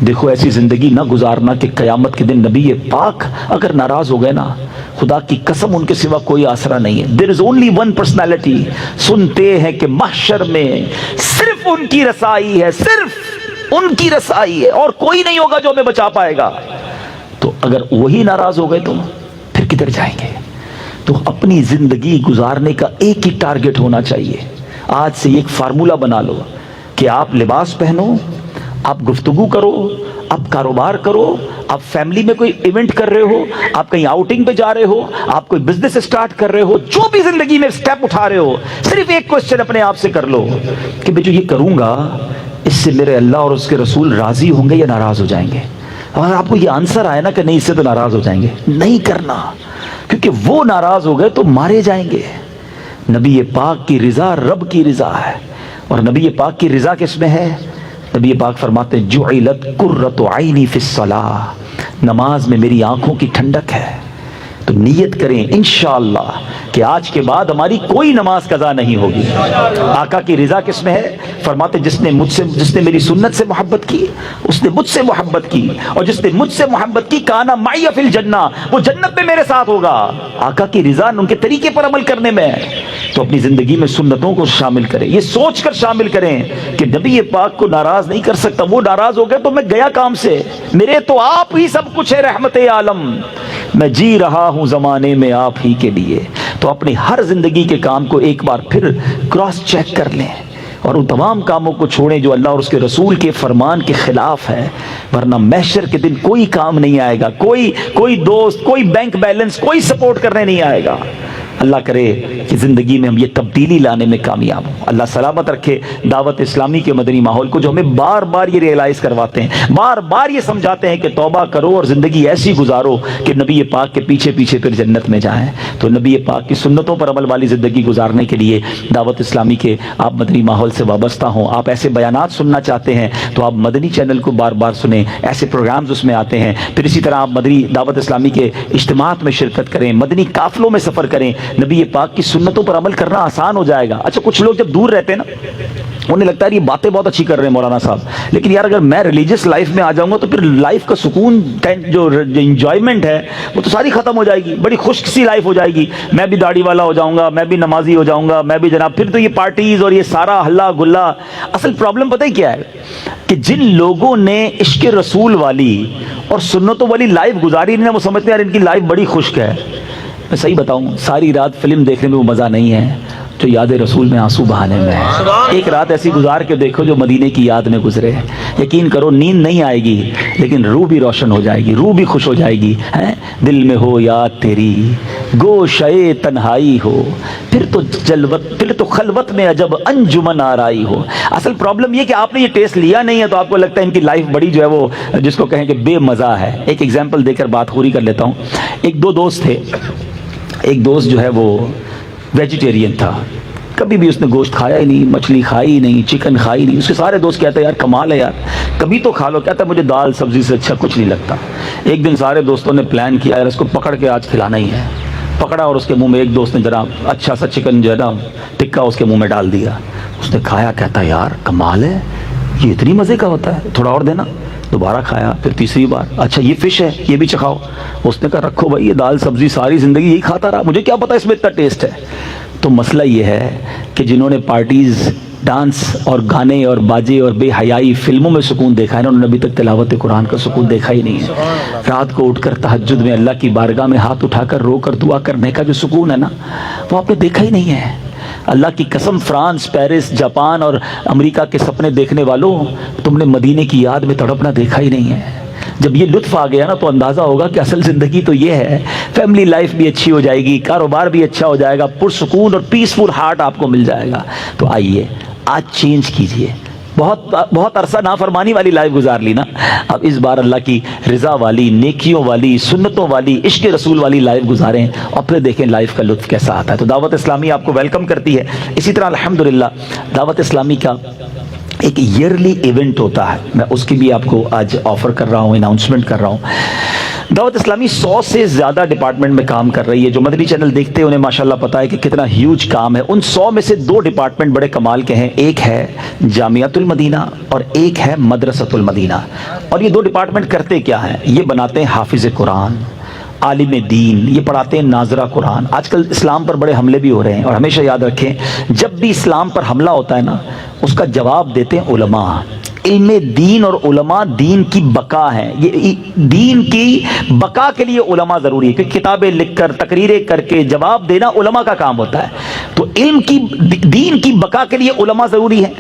دیکھو ایسی زندگی نہ گزارنا کہ قیامت کے دن نبی پاک اگر ناراض ہو گئے نا، خدا کی قسم ان کے سوا کوئی آسرا نہیں ہے۔ There is only one personality، سنتے ہیں کہ محشر میں صرف ان کی رسائی ہے، صرف ان کی رسائی ہے، اور کوئی نہیں ہوگا جو ہمیں بچا پائے گا۔ تو اگر وہی ناراض ہو گئے تو پھر کدھر جائیں گے؟ تو اپنی زندگی گزارنے کا ایک ہی ٹارگٹ ہونا چاہیے۔ آج سے ایک فارمولہ بنا لو کہ آپ لباس پہنو، آپ گفتگو کرو، آپ کاروبار کرو، آپ فیملی میں کوئی ایونٹ کر رہے ہو، آپ کہیں آؤٹنگ پہ جا رہے ہو، آپ کوئی بزنس اسٹارٹ کر رہے ہو، جو بھی زندگی میں سٹیپ اٹھا رہے ہو، صرف ایک کوسچن اپنے آپ سے کر لو کہ میں جو یہ کروں گا اس سے میرے اللہ اور اس کے رسول راضی ہوں گے یا ناراض ہو جائیں گے؟ اور آپ کو یہ آنسر آئے نا کہ نہیں اس سے تو ناراض ہو جائیں گے، نہیں کرنا، کیونکہ وہ ناراض ہو گئے تو مارے جائیں گے۔ نبی پاک کی رضا رب کی رضا ہے، اور نبی پاک کی رضا کس میں ہے؟ نبی پاک فرماتے ہیں جعلت قرۃ عینی فی الصلاۃ، نماز میں میری آنکھوں کی ٹھنڈک ہے۔ تو نیت کریں انشاءاللہ کہ آج کے بعد ہماری کوئی نماز قضا نہیں ہوگی۔ آقا کی رضا کس میں ہے؟ فرماتے جس نے میری سنت سے محبت کی اس نے مجھ سے محبت کی، اور جس نے مجھ سے محبت کی کانا معی فی الجنہ، وہ جنت میں میرے ساتھ ہوگا۔ آقا کی رضا ان کے طریقے پر عمل کرنے میں، تو اپنی زندگی میں سنتوں کو شامل کریں، یہ سوچ کر شامل کریں کہ نبی پاک کو ناراض نہیں کر سکتا، وہ ناراض ہو گئے تو میں گیا کام سے، میرے تو آپ ہی سب کچھ ہے، رحمت عالم، میں جی رہا ہوں زمانے میں آپ ہی کے لیے۔ تو اپنی ہر زندگی کے کام کو ایک بار پھر کراس چیک کر لیں، اور ان تمام کاموں کو چھوڑیں جو اللہ اور اس کے رسول کے فرمان کے خلاف ہے، ورنہ محشر کے دن کوئی کام نہیں آئے گا، کوئی دوست، کوئی بینک بیلنس، کوئی سپورٹ کرنے نہیں آئے گا۔ اللہ کرے کہ زندگی میں ہم یہ تبدیلی لانے میں کامیاب ہوں. اللہ سلامت رکھے دعوت اسلامی کے مدنی ماحول کو، جو ہمیں بار بار یہ ریئلائز کرواتے ہیں، بار بار یہ سمجھاتے ہیں کہ توبہ کرو اور زندگی ایسی گزارو کہ نبی پاک کے پیچھے پیچھے پھر جنت میں جائیں. تو نبی پاک کی سنتوں پر عمل والی زندگی گزارنے کے لیے دعوت اسلامی کے آپ مدنی ماحول سے وابستہ ہوں. آپ ایسے بیانات سننا چاہتے ہیں تو آپ مدنی چینل کو بار بار سنیں، ایسے پروگرامز اس میں آتے ہیں. پھر اسی طرح آپ مدنی دعوت اسلامی کے اجتماعات میں شرکت کریں، مدنی قافلوں میں سفر کریں. نبی پاک کی سنتوں پر عمل کرنا آسان ہو جائے گا. اچھا کچھ لوگ جب دور رہتے ہیں نا، انہیں لگتا ہے یہ باتیں بہت اچھی کر رہے ہیں مولانا صاحب، لیکن یار اگر میں ریلیجس لائف میں آ جاؤں گا تو پھر لائف کا سکون، جو انجوائمنٹ ہے وہ تو ساری ختم ہو جائے گی. بڑی خشک سی لائف ہو جائے گی. میں بھی داڑھی والا ہو جاؤں گا، میں بھی نمازی ہو جاؤں گا، میں بھی جناب، پھر تو یہ پارٹیز اور یہ سارا ہلا گلا. اصل پرابلم پتہ ہی کیا ہے کہ جن لوگوں نے عشق رسول والی اور سنتوں والی لائف گزاری نہیں، وہ سمجھتے ہیں یار ان کی لائف بڑی خشک ہے. میں صحیح بتاؤں، ساری رات فلم دیکھنے میں وہ مزہ نہیں ہے جو یاد رسول میں آنسو بہانے میں ہے. ایک رات ایسی گزار کے دیکھو جو مدینے کی یاد میں گزرے. یقین کرو نیند نہیں آئے گی لیکن روح بھی روشن ہو جائے گی، روح بھی خوش ہو جائے گی. دل میں ہو یاد تیری، گوشے تنہائی ہو، پھر تو خلوت میں عجب انجمن آرائی ہو. اصل پرابلم یہ کہ آپ نے یہ ٹیسٹ لیا نہیں ہے تو آپ کو لگتا ہے ان کی لائف بڑی جو ہے وہ جس کو کہیں کہ بے مزہ ہے. ایک ایگزامپل دے کر بات پوری کر لیتا ہوں. ایک دو دوست تھے. ایک دوست جو ہے وہ ویجیٹیرین تھا، کبھی بھی اس نے گوشت کھایا ہی نہیں، مچھلی کھائی ہی نہیں، چکن کھائی نہیں. اس کے سارے دوست کہتے ہیں یار کمال ہے یار، کبھی تو کھا لو. کہتا ہے مجھے دال سبزی سے اچھا کچھ نہیں لگتا. ایک دن سارے دوستوں نے پلان کیا یار اس کو پکڑ کے آج کھلانا ہی ہے. پکڑا اور اس کے منہ میں ایک دوست نے جناب اچھا سا چکن جو ہے نا ٹکا اس کے منہ میں ڈال دیا. اس نے کھایا، کہتا ہے یار کمال ہے، یہ اتنی مزے کا ہوتا ہے، تھوڑا اور دینا. دوبارہ کھایا، پھر تیسری بار اچھا یہ فش ہے یہ بھی چکھاؤ. اس نے کہا رکھو بھائی، یہ دال سبزی ساری زندگی یہی کھاتا رہا، مجھے کیا پتا اس میں اتنا ٹیسٹ ہے. تو مسئلہ یہ ہے کہ جنہوں نے پارٹیز، ڈانس اور گانے اور باجے اور بے حیائی فلموں میں سکون دیکھا ہے نا، انہوں نے ابھی تک تلاوت قرآن کا سکون دیکھا ہی نہیں ہے. رات کو اٹھ کر تہجد میں اللہ کی بارگاہ میں ہاتھ اٹھا کر رو کر دعا کرنے کا جو سکون ہے نا، وہ آپ نے دیکھا ہی نہیں ہے. اللہ کی قسم، فرانس، پیرس، جاپان اور امریکہ کے سپنے دیکھنے والوں، تم نے مدینے کی یاد میں تڑپنا دیکھا ہی نہیں ہے. جب یہ لطف آ گیا نا تو اندازہ ہوگا کہ اصل زندگی تو یہ ہے. فیملی لائف بھی اچھی ہو جائے گی، کاروبار بھی اچھا ہو جائے گا، پرسکون اور پیسفل ہارٹ آپ کو مل جائے گا. تو آئیے آج چینج کیجئے. بہت عرصہ نافرمانی والی لائف گزار لی نا، اب اس بار اللہ کی رضا والی، نیکیوں والی، سنتوں والی، عشق رسول والی لائف گزاریں اور پھر دیکھیں لائف کا لطف کیسا آتا ہے. تو دعوت اسلامی آپ کو ویلکم کرتی ہے. اسی طرح الحمدللہ دعوت اسلامی کا ایک ایئرلی ایونٹ ہوتا ہے، میں اس کی بھی آپ کو آج آفر کر رہا ہوں، اناؤنسمنٹ کر رہا ہوں. دعوت اسلامی 100 سے زیادہ ڈپارٹمنٹ میں کام کر رہی ہے. جو مدنی چینل دیکھتے ہیں انہیں ماشاءاللہ پتا ہے کہ کتنا ہیوج کام ہے. ان 100 میں سے 2 ڈپارٹمنٹ بڑے کمال کے ہیں. ایک ہے جامعۃ المدینہ اور ایک ہے مدرسۃ المدینہ. اور یہ 2 ڈپارٹمنٹ کرتے کیا ہیں؟ یہ بناتے ہیں حافظ قرآن، عالم دین، یہ پڑھاتے ہیں ناظرہ قرآن. آج کل اسلام پر بڑے حملے بھی ہو رہے ہیں اور ہمیشہ یاد رکھیں جب بھی اسلام پر حملہ ہوتا ہے نا، اس کا جواب دیتے ہیں علماء. علم دین اور علماء دین کی بقا ہیں. یہ دین کی بقا کے لیے علماء ضروری ہے کہ کتابیں لکھ کر، تقریریں کر کے جواب دینا علماء کا کام ہوتا ہے. تو علم کی، دین کی بقا کے لیے علماء ضروری ہے.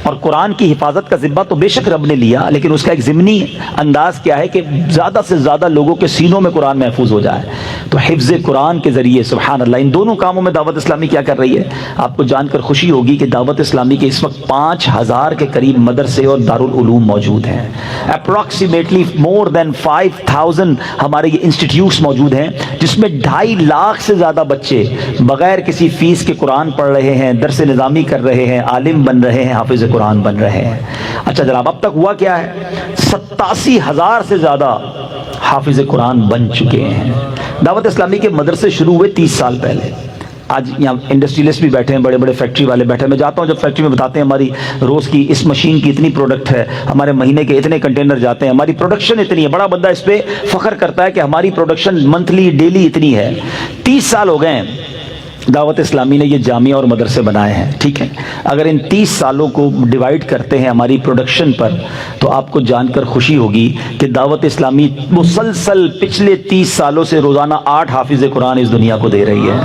اور قرآن کی حفاظت کا ذمہ تو بے شک رب نے لیا، لیکن اس کا ایک ضمنی انداز کیا ہے کہ زیادہ سے زیادہ لوگوں کے سینوں میں قرآن محفوظ ہو جائے. تو حفظ قرآن کے ذریعے سبحان اللہ ان دونوں کاموں میں دعوت اسلامی کیا کر رہی ہے. آپ کو جان کر خوشی ہوگی کہ دعوت اسلامی کے اس وقت 5000 کے قریب مدرسے اور دارالعلوم موجود ہیں. اپروکسیمیٹلی مور دین 5000 ہمارے یہ انسٹیٹیوٹس موجود ہیں، جس میں 2.5 لاکھ سے زیادہ بچے بغیر کسی فیس کے قرآن پڑھ رہے ہیں، درس نظامی کر رہے ہیں، عالم بن رہے ہیں، حافظ قرآن بن رہے ہیں. اچھا جناب، اب تک ہوا کیا ہے؟ 87,000 سے زیادہ حافظ قرآن بن چکے ہیں. دعوت اسلامی کے مدرسے شروع ہوئے 30 سال پہلے. آج یہاں انڈسٹریلسٹ بھی بیٹھے ہیں، بڑے بڑے فیکٹری والے بیٹھے ہیں. میں جاتا ہوں جب فیکٹری میں بتاتے ہیں ہماری روز کی اس مشین کی اتنی پروڈکٹ ہے، ہمارے مہینے کے اتنے کنٹینر جاتے ہیں، ہماری پروڈکشن اتنی ہے. بڑا بندہ اس پہ فخر کرتا ہے کہ ہماری پروڈکشن منتھلی ڈیلی اتنی ہے. 30 سال ہو گئے ہیں. دعوت اسلامی نے یہ جامعہ اور مدرسے بنائے ہیں، ٹھیک ہے، اگر ان 30 سالوں کو ڈیوائیڈ کرتے ہیں ہماری پروڈکشن پر تو آپ کو جان کر خوشی ہوگی کہ دعوت اسلامی مسلسل پچھلے 30 سالوں سے روزانہ 8 حافظ قرآن اس دنیا کو دے رہی ہے۔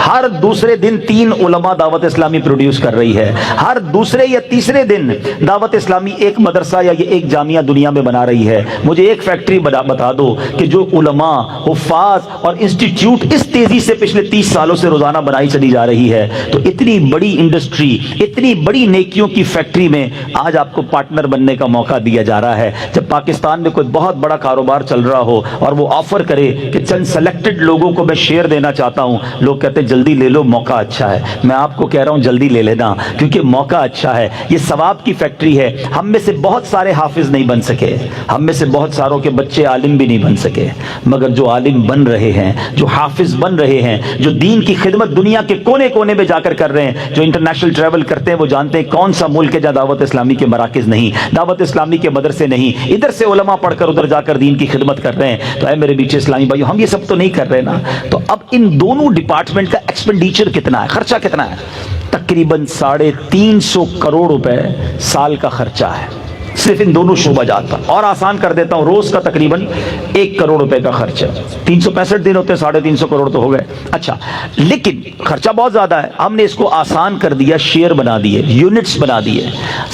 ہر دوسرے دن 3 علماء دعوت اسلامی پروڈیوس کر رہی ہے، ہر دوسرے یا تیسرے دن دعوت اسلامی ایک مدرسہ یا ایک جامعہ دنیا میں بنا رہی ہے۔ مجھے ایک فیکٹری بتا دو کہ جو علماء، حفاظ اور انسٹیٹیوٹ اس تیزی سے پچھلے 30 سالوں سے روزانہ بنائی چلی جا رہی ہے، تو اتنی بڑی انڈسٹری، اتنی بڑی نیکیوں کی فیکٹری میں آج آپ کو پارٹنر بننے کا موقع دیا جا رہا ہے۔ جب پاکستان میں کوئی بہت بڑا کاروبار چل رہا ہو اور وہ آفر کرے کہ چند سلیکٹڈ لوگوں کو میں شیئر دینا چاہتا ہوں، لوگ کہتے ہیں جلدی لے لو، موقع اچھا ہے۔ میں آپ کو کہہ رہا ہوں جلدی لے لینا، کیونکہ موقع اچھا ہے، یہ ثواب کی فیکٹری ہے۔ ہم میں سے بہت سارے حافظ نہیں بن سکے، ہم میں سے بہت ساروں کے بچے عالم بھی نہیں بن سکے، مگر جو عالم بن رہے ہیں، جو حافظ بن رہے ہیں، جو دین کی خدمت دنیا کے کونے کونے میں جا کر رہے ہیں، جو انٹرنیشنل ٹریول کرتے ہیں، وہ جانتے ہیں کون سا ملک ہے جہاں دعوت اسلامی کے مراکز نہیں، دعوت اسلامی کے مدرسے نہیں، ادھر سے علماء پڑھ کر ادھر جا کر دین کی خدمت کر رہے ہیں۔ تو اے میرے بیچے اسلامی بھائیو، ہم یہ سب تو نہیں کر رہے نا۔ تو اب ان دونوں ڈپارٹمنٹ کا ایکسپینڈیچر کتنا ہے، خرچہ کتنا ہے؟ تقریباً 350 کروڑ روپے سال کا خرچہ ہے صرف ان دونوں شعبہ جات پر، اور آسان کر دیتا ہوں، روز کا تقریباً 1 کروڑ روپے کا خرچہ، 365 دن ہوتے ہیں، 350 کروڑ تو ہو گئے۔ اچھا، لیکن خرچہ بہت زیادہ ہے، ہم نے اس کو آسان کر دیا، شیئر بنا دیے، یونٹس بنا دیے،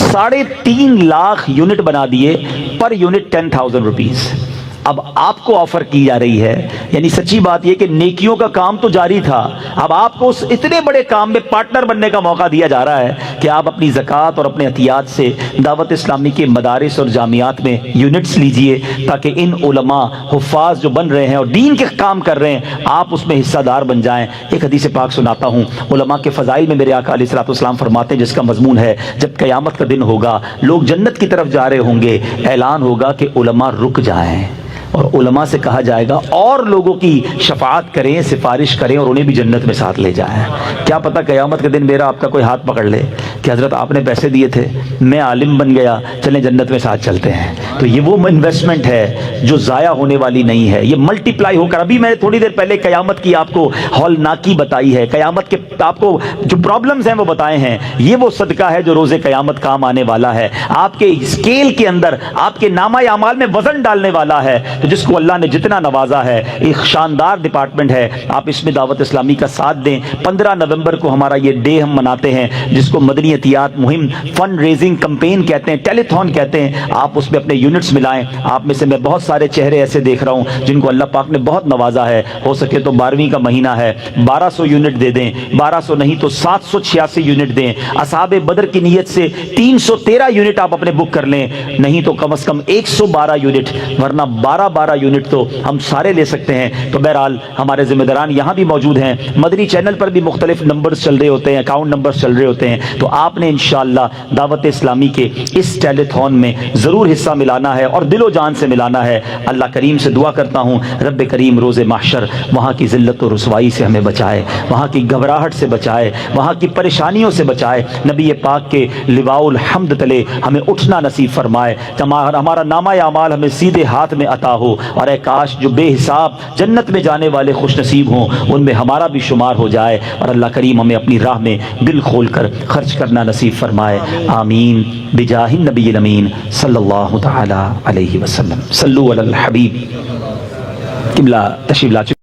3.5 لاکھ یونٹ بنا دیے، پر یونٹ 10,000 روپیز۔ اب آپ کو آفر کی جا رہی ہے، یعنی سچی بات یہ کہ نیکیوں کا کام تو جاری تھا، اب آپ کو اس اتنے بڑے کام میں پارٹنر بننے کا موقع دیا جا رہا ہے کہ آپ اپنی زکوٰۃ اور اپنے عطیات سے دعوت اسلامی کے مدارس اور جامعات میں یونٹس لیجئے، تاکہ ان علماء، حفاظ جو بن رہے ہیں اور دین کے کام کر رہے ہیں، آپ اس میں حصہ دار بن جائیں۔ ایک حدیث پاک سناتا ہوں، علماء کے فضائل میں میرے آقا علیہ الصلوۃ والسلام فرماتے ہیں، جس کا مضمون ہے جب قیامت کا دن ہوگا، لوگ جنت کی طرف جا رہے ہوں گے، اعلان ہوگا کہ علماء رک جائیں، اور علماء سے کہا جائے گا اور لوگوں کی شفاعت کریں، سفارش کریں اور انہیں بھی جنت میں ساتھ لے جائیں۔ کیا پتہ قیامت کے دن میرا آپ کا کوئی ہاتھ پکڑ لے کہ حضرت آپ نے پیسے دیے تھے، میں عالم بن گیا، چلیں جنت میں ساتھ چلتے ہیں۔ تو یہ وہ انویسٹمنٹ ہے جو ضائع ہونے والی نہیں ہے، یہ ملٹی پلائی ہو کر، ابھی میں نے تھوڑی دیر پہلے قیامت کی آپ کو ہولناکی بتائی ہے، قیامت کے آپ کو جو پرابلمز ہیں وہ بتائے ہیں، یہ وہ صدقہ ہے جو روز قیامت کام آنے والا ہے، آپ کے اسکیل کے اندر، آپ کے نامہ اعمال میں وزن ڈالنے والا ہے۔ تو جس کو اللہ نے جتنا نوازا ہے، ایک شاندار ڈپارٹمنٹ ہے، آپ اس میں دعوت اسلامی کا ساتھ دیں۔ 15 نومبر کو ہمارا یہ ڈے ہم مناتے ہیں، جس کو مدنی عطیات مہم، فنڈ ریزنگ کمپین کہتے ہیں، ٹیلی تھون کہتے ہیں۔ آپ اس میں اپنے یونٹس ملائیں۔ آپ میں سے میں بہت سارے چہرے ایسے دیکھ رہا ہوں جن کو اللہ پاک نے بہت نوازا ہے، ہو سکے تو 12ویں کا مہینہ ہے، 1200 یونٹ دے دیں، 1200 نہیں تو 786 یونٹ دیں۔ اصحاب بدر کی نیت سے 313 یونٹ آپ اپنے بک کر لیں، نہیں تو کم از کم 112 یونٹ، ورنہ 12 یونٹ تو ہم سارے لے سکتے ہیں۔ تو بہرحال ہمارے ذمہ داران یہاں بھی موجود ہیں، مدنی چینل پر بھی مختلف نمبرز چل رہے ہوتے ہیں، اکاؤنٹ نمبرز چل رہے ہوتے ہیں، تو آپ نے انشاءاللہ دعوت اسلامی کے اس ٹیلی تھون میں ضرور حصہ ملانا ہے اور دل و جان سے ملانا ہے۔ اللہ کریم سے دعا کرتا ہوں، رب کریم روز محشر وہاں کی ذلت و رسوائی سے ہمیں بچائے، وہاں کی گھبراہٹ سے بچائے، وہاں کی پریشانیوں سے بچائے، نبی پاک کے لواء الحمد تلے ہمیں اٹھنا نصیب فرمائے، ہمارا نامہ اعمال ہمیں سیدھے ہاتھ میں عطا ہو، اور اے کاش جو بے حساب جنت میں جانے والے خوش نصیب ہوں ان میں ہمارا بھی شمار ہو جائے، اور اللہ کریم ہمیں اپنی راہ میں دل کھول کر خرچ کرنا نصیب فرمائے۔ آمین بجاہ النبی الامین صلی اللہ تعالی علیہ وسلم۔ صلو علی الحبیب۔ قبلہ تشریف لا چکے